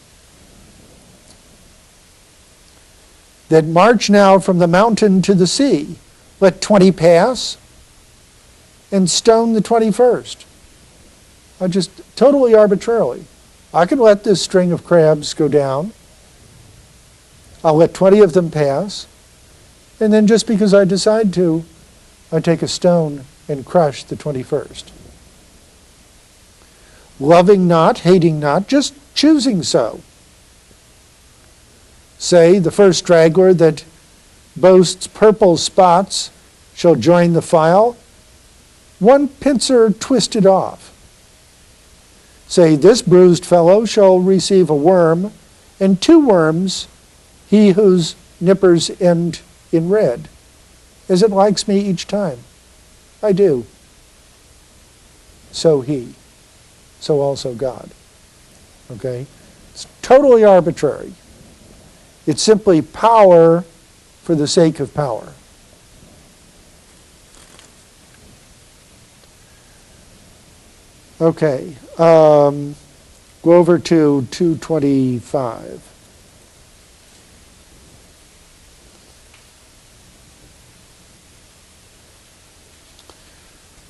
That march now from the mountain to the sea. Let 20 pass and stone the 21st. Just totally arbitrarily. I can let this string of crabs go down. I'll let 20 of them pass. And then just because I decide to, I take a stone and crush the 21st. Loving not, hating not, just choosing so. Say, the first straggler that boasts purple spots shall join the file. One pincer twisted off. Say, this bruised fellow shall receive a worm, and 2 worms, he whose nippers end in red, as it likes me each time. I do. So he. So also God. Okay? It's totally arbitrary. It's simply power for the sake of power. Okay. Go over to 225.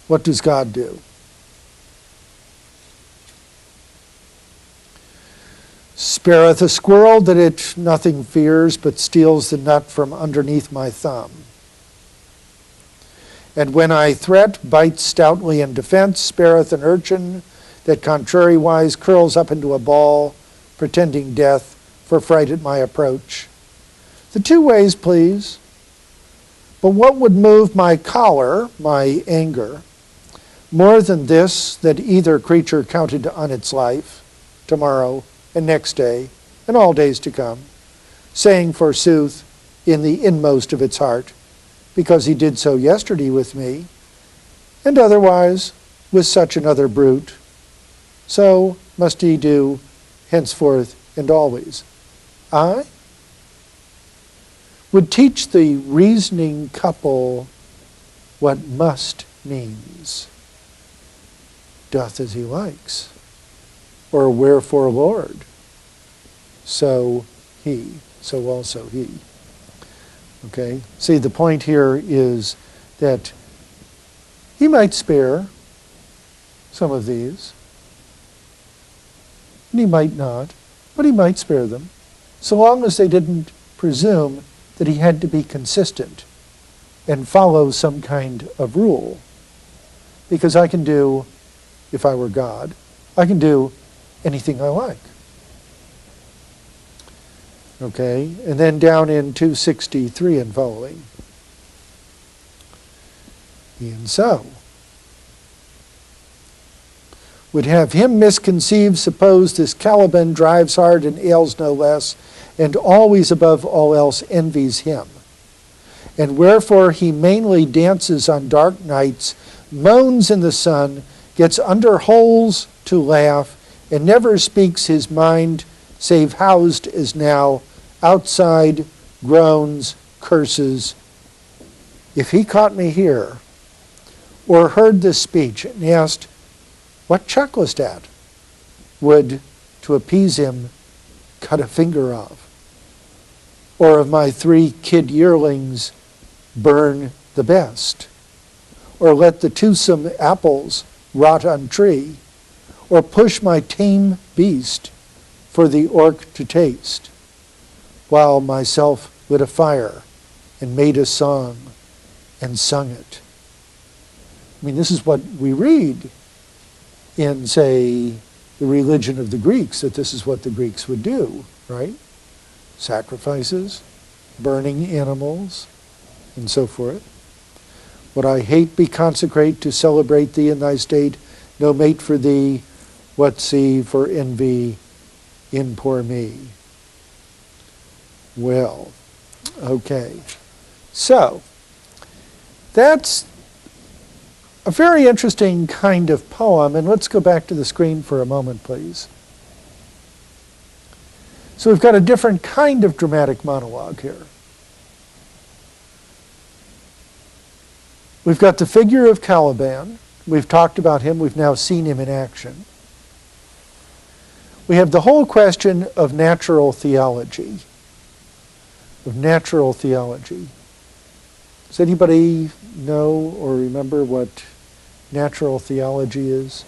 What does God do? Spareth a squirrel that it nothing fears, but steals the nut from underneath my thumb. And when I threat, bites stoutly in defense, spareth an urchin that contrariwise curls up into a ball, pretending death for fright at my approach. The 2 ways, please. But what would move my choler, my anger, more than this, that either creature counted on its life, tomorrow and next day, and all days to come, saying, forsooth, in the inmost of its heart, because he did so yesterday with me, and otherwise with such another brute, so must he do henceforth and always. I would teach the reasoning couple what must means. Doth as he likes, or wherefore Lord, so he, so also he. Okay? See, the point here is that he might spare some of these, and he might not, but he might spare them, so long as they didn't presume that he had to be consistent and follow some kind of rule. Because I can do, if I were God, I can do anything I like. Okay, and then down in 263 and following. E'en so. Would have him misconceived, suppose this Caliban drives hard and ails no less, and always above all else envies him. And wherefore he mainly dances on dark nights, moans in the sun, gets under holes to laugh, and never speaks his mind, save housed as now, outside, groans, curses. If he caught me here, or heard this speech, and asked, what chucklest at? Would, to appease him, cut a finger off. Or of my 3 kid yearlings, burn the best. Or let the toothsome apples rot on tree. or push my tame beast for the orc to taste, while myself lit a fire and made a song and sung it. I mean, this is what we read in, say, the religion of the Greeks, that this is what the Greeks would do, right? Sacrifices, burning animals, and so forth. What I hate be consecrate to celebrate thee in thy state, no mate for thee, what see for envy in poor me. Well, okay. So, that's a very interesting kind of poem, and let's go back to the screen for a moment, please. So we've got a different kind of dramatic monologue here. We've got the figure of Caliban. We've talked about him. We've now seen him in action. We have the whole question of natural theology. Does anybody know or remember what natural theology is?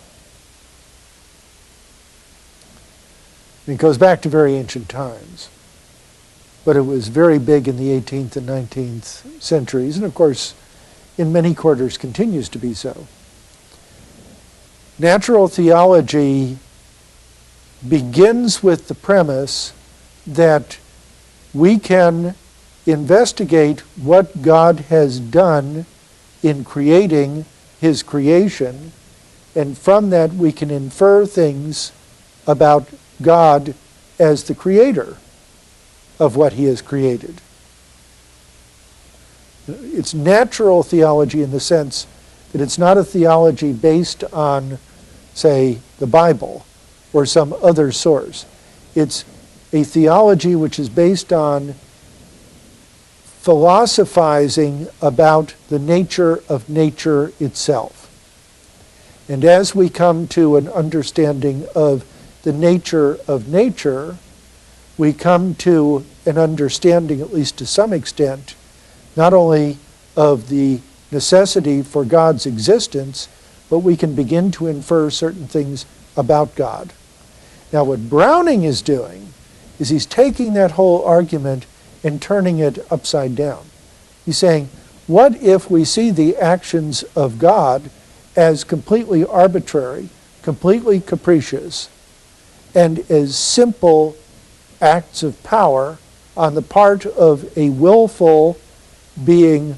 It goes back to very ancient times, but it was very big in the 18th and 19th centuries, and of course, in many quarters continues to be so. Natural theology begins with the premise that we can investigate what God has done in creating his creation, and from that we can infer things about God as the creator of what he has created. It's natural theology in the sense that it's not a theology based on, say, the Bible or some other source. It's a theology which is based on philosophizing about the nature of nature itself. And as we come to an understanding of the nature of nature, we come to an understanding, at least to some extent, not only of the necessity for God's existence, but we can begin to infer certain things about God. Now, what Browning is doing is he's taking that whole argument and turning it upside down. He's saying, what if we see the actions of God as completely arbitrary, completely capricious, and as simple acts of power on the part of a willful being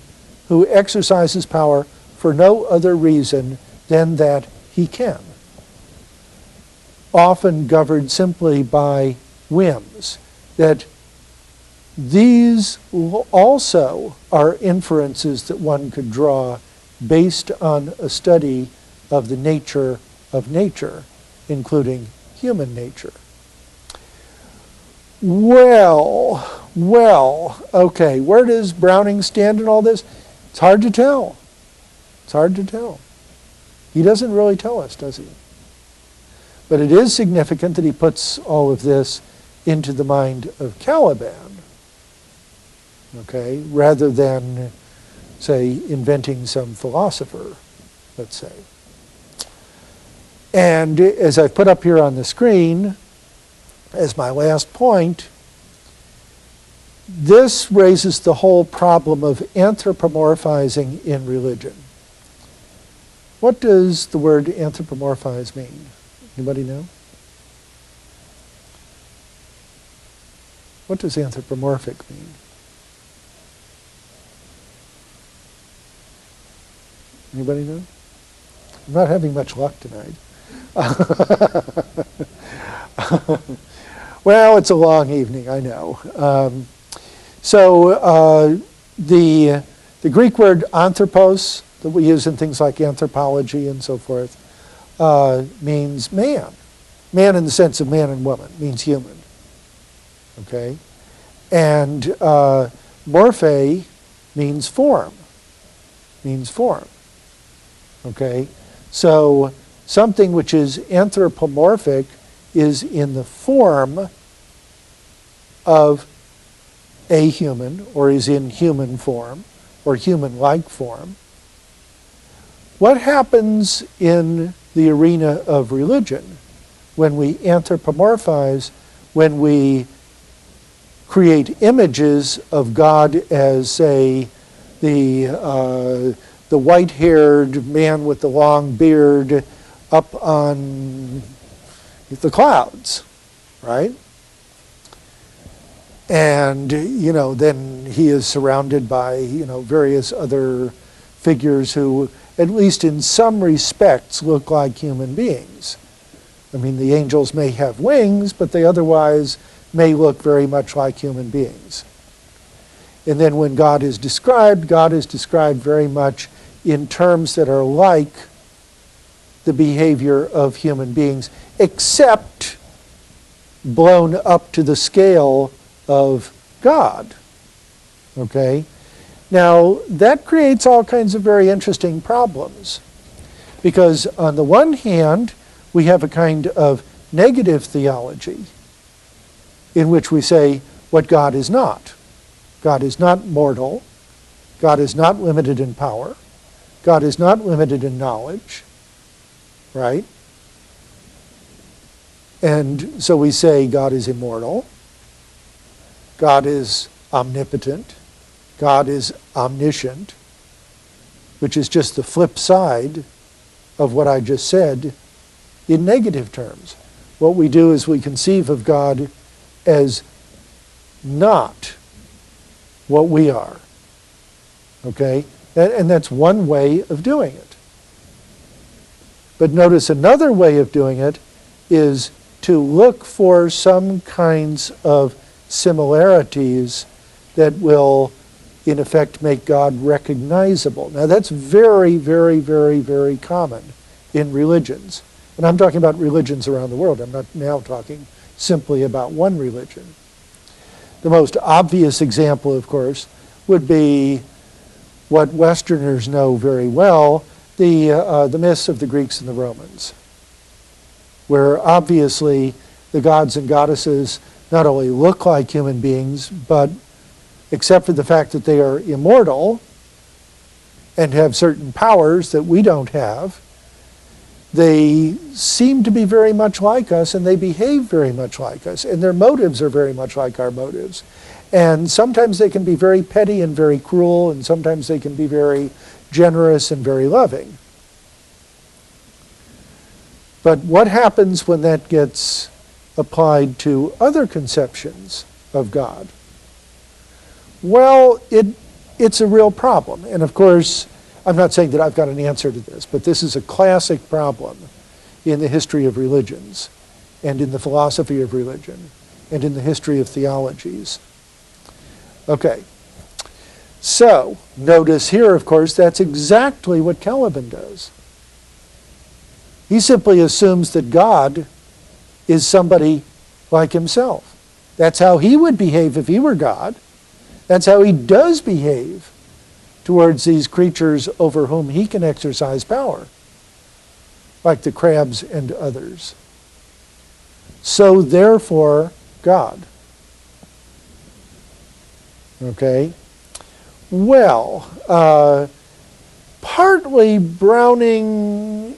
who exercises power for no other reason than that he can, often governed simply by whims, that these also are inferences that one could draw based on a study of the nature of nature, including human nature. Well, okay, where does Browning stand in all this? It's hard to tell. He doesn't really tell us, does he? But it is significant that he puts all of this into the mind of Caliban, okay, rather than, say, inventing some philosopher, let's say. And as I put up here on the screen, as my last point, this raises the whole problem of anthropomorphizing in religion. What does the word anthropomorphize mean? Anybody know? What does anthropomorphic mean? Anybody know? I'm not having much luck tonight. Well, it's a long evening, I know. The Greek word anthropos that we use in things like anthropology and so forth means man. Man in the sense of man and woman, means human. Okay? And morphe means form. Okay? So something which is anthropomorphic is in the form of a human, or is in human form, or human-like form. What happens in the arena of religion. When we anthropomorphize, when we create images of God as, say, the white-haired man with the long beard up on the clouds, right? And, then he is surrounded by, various other figures who, at least in some respects, look like human beings. I mean, the angels may have wings, but they otherwise may look very much like human beings. And then when God is described very much in terms that are like the behavior of human beings, except blown up to the scale of God. Okay? Now, that creates all kinds of very interesting problems. Because on the one hand, we have a kind of negative theology in which we say what God is not. God is not mortal. God is not limited in power. God is not limited in knowledge. Right? And so we say God is immortal. God is omnipotent. God is omniscient, which is just the flip side of what I just said in negative terms. What we do is we conceive of God as not what we are. Okay? And that's one way of doing it. But notice another way of doing it is to look for some kinds of similarities that will, in effect, make God recognizable. Now that's very, very, very, very common in religions. And I'm talking about religions around the world. I'm not now talking simply about one religion. The most obvious example, of course, would be what Westerners know very well, the myths of the Greeks and the Romans, where obviously the gods and goddesses not only look like human beings, but except for the fact that they are immortal and have certain powers that we don't have, they seem to be very much like us, and they behave very much like us, and their motives are very much like our motives. And sometimes they can be very petty and very cruel, and sometimes they can be very generous and very loving. But what happens when that gets applied to other conceptions of God? Well, it's a real problem. And of course, I'm not saying that I've got an answer to this, but this is a classic problem in the history of religions, and in the philosophy of religion, and in the history of theologies. Okay. So, notice here, of course, that's exactly what Caliban does. He simply assumes that God is somebody like himself. That's how he would behave if he were God. That's how he does behave towards these creatures over whom he can exercise power, like the crabs and others. So therefore, God. Okay? Well, partly Browning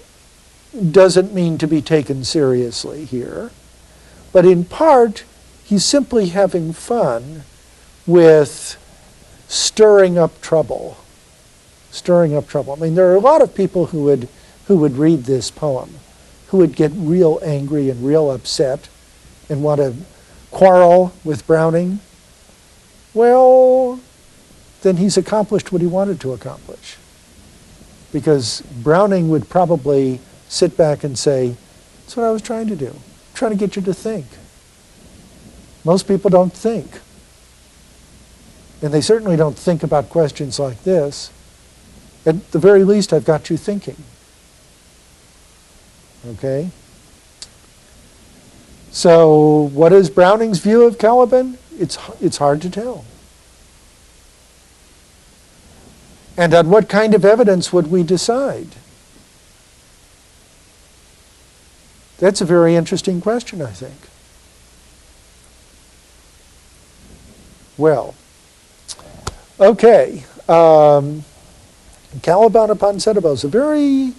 doesn't mean to be taken seriously here, but in part, he's simply having fun with stirring up trouble. Stirring up trouble. I mean, there are a lot of people who would read this poem, who would get real angry and real upset and want to quarrel with Browning. Well, then he's accomplished what he wanted to accomplish. Because Browning would probably sit back and say, that's what I was trying to do. I'm trying to get you to think. Most people don't think. And they certainly don't think about questions like this. At the very least, I've got you thinking. Okay? So, what is Browning's view of Caliban? It's hard to tell. And on what kind of evidence would we decide? That's a very interesting question, I think. Well, okay. Caliban upon Setebos, a very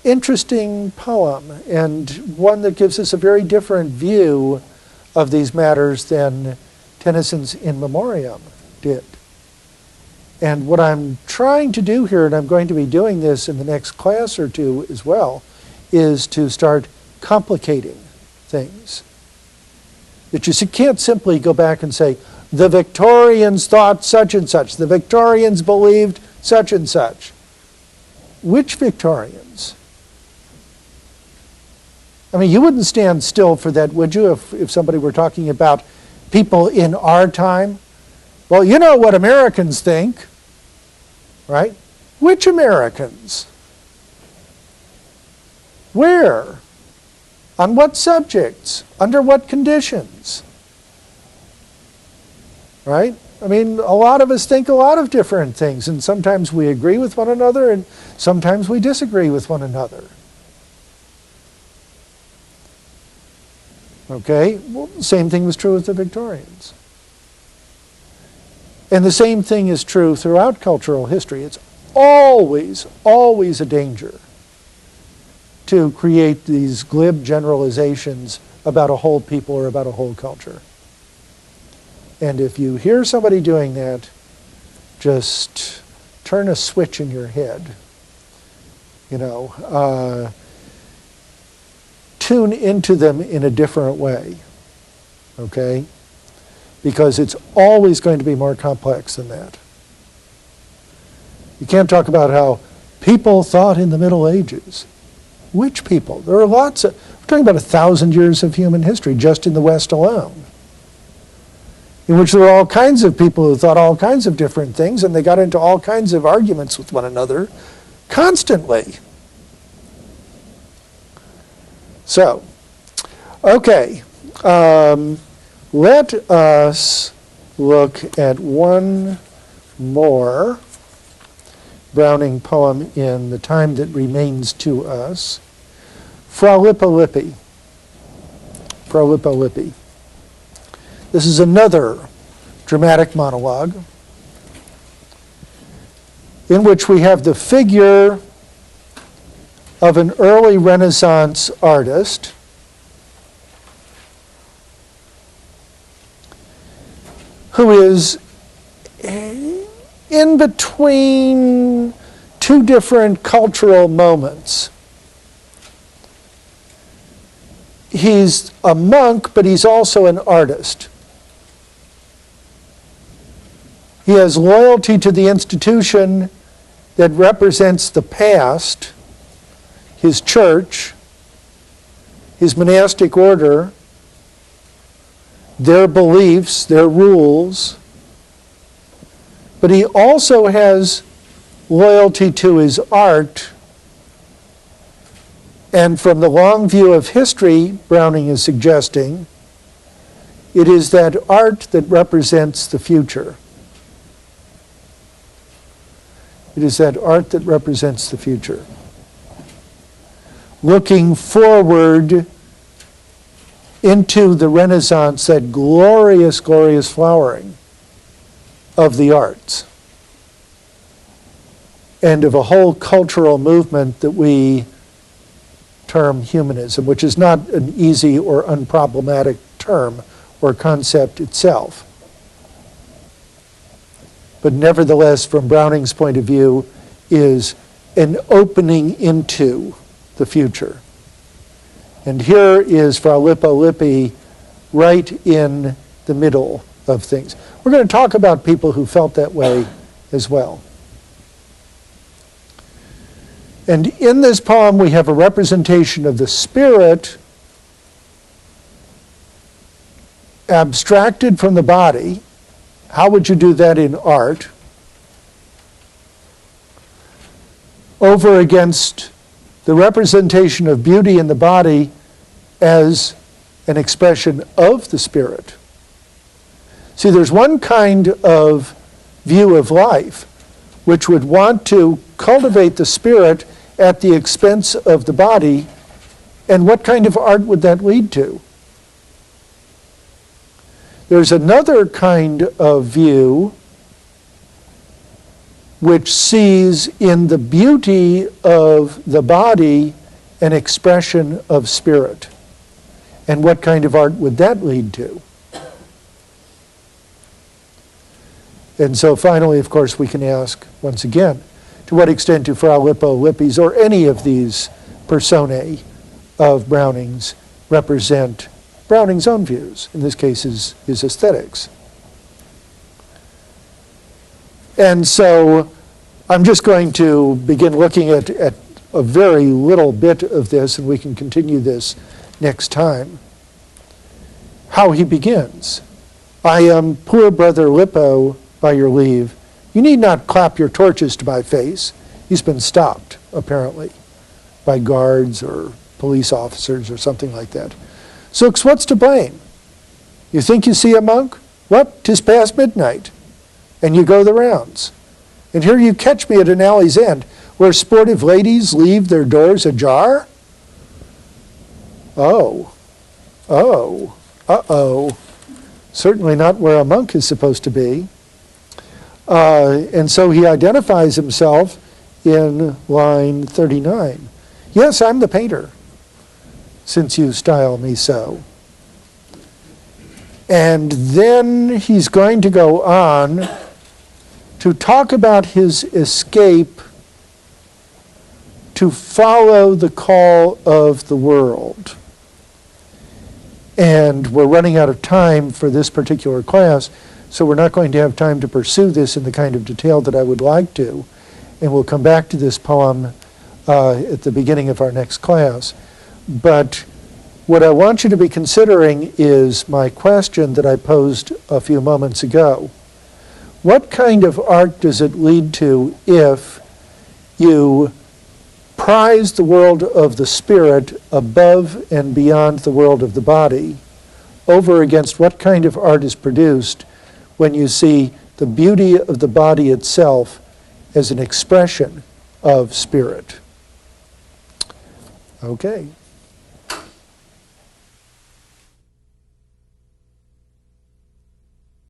interesting poem, and one that gives us a very different view of these matters than Tennyson's In Memoriam did. And what I'm trying to do here, and I'm going to be doing this in the next class or two as well, is to start complicating things. That you can't simply go back and say, the Victorians thought such and such, the Victorians believed such and such. Which Victorians? I mean, you wouldn't stand still for that, would you, if somebody were talking about people in our time? Well, you know what Americans think, right? Which Americans? Where? On what subjects? Under what conditions? Right? I mean, a lot of us think a lot of different things, and sometimes we agree with one another, and sometimes we disagree with one another. Okay? Well, the same thing was true with the Victorians. And the same thing is true throughout cultural history. It's always, always a danger to create these glib generalizations about a whole people or about a whole culture. And if you hear somebody doing that, just turn a switch in your head. You know, tune into them in a different way, okay? Because it's always going to be more complex than that. You can't talk about how people thought in the Middle Ages. Which people? There are lots of, we're talking about 1,000 years of human history just in the West alone, in which there were all kinds of people who thought all kinds of different things, and they got into all kinds of arguments with one another constantly. So, okay, let us look at one more Browning poem in the time that remains to us. Fra Lippo Lippi. Fra Lippo Lippi. This is another dramatic monologue in which we have the figure of an early Renaissance artist who is in between two different cultural moments. He's a monk, but he's also an artist. He has loyalty to the institution that represents the past, his church, his monastic order, their beliefs, their rules, but he also has loyalty to his art. And from the long view of history, Browning is suggesting, it is that art that represents the future. It is that art that represents the future. Looking forward into the Renaissance, that glorious, glorious flowering of the arts and of a whole cultural movement that we term humanism, which is not an easy or unproblematic term or concept itself. But nevertheless, from Browning's point of view, is an opening into the future. And here is Fra Lippo Lippi right in the middle of things. We're going to talk about people who felt that way as well. And in this poem, we have a representation of the spirit abstracted from the body. How would you do that in art? Over against the representation of beauty in the body as an expression of the spirit. See, there's one kind of view of life which would want to cultivate the spirit at the expense of the body, and what kind of art would that lead to? There's another kind of view which sees in the beauty of the body an expression of spirit. And what kind of art would that lead to? And so finally, of course, we can ask, once again, to what extent do Fra Lippo Lippi's or any of these personae of Browning's represent Browning's own views, in this case his aesthetics. And so I'm just going to begin looking at a very little bit of this, and we can continue this next time. How he begins. I am poor brother Lippo, by your leave. You need not clap your torches to my face. He's been stopped, apparently, by guards or police officers or something like that. Zooks, what's to blame? You think you see a monk? What? 'Tis past midnight. And you go the rounds. And here you catch me at an alley's end where sportive ladies leave their doors ajar? Oh. Oh. Uh-oh. Certainly not where a monk is supposed to be. And so he identifies himself in line 39. Yes, I'm the painter, since you style me so. And then he's going to go on to talk about his escape to follow the call of the world. And we're running out of time for this particular class, so we're not going to have time to pursue this in the kind of detail that I would like to. And we'll come back to this poem at the beginning of our next class. But what I want you to be considering is my question that I posed a few moments ago. What kind of art does it lead to if you prize the world of the spirit above and beyond the world of the body, over against what kind of art is produced when you see the beauty of the body itself as an expression of spirit? Okay.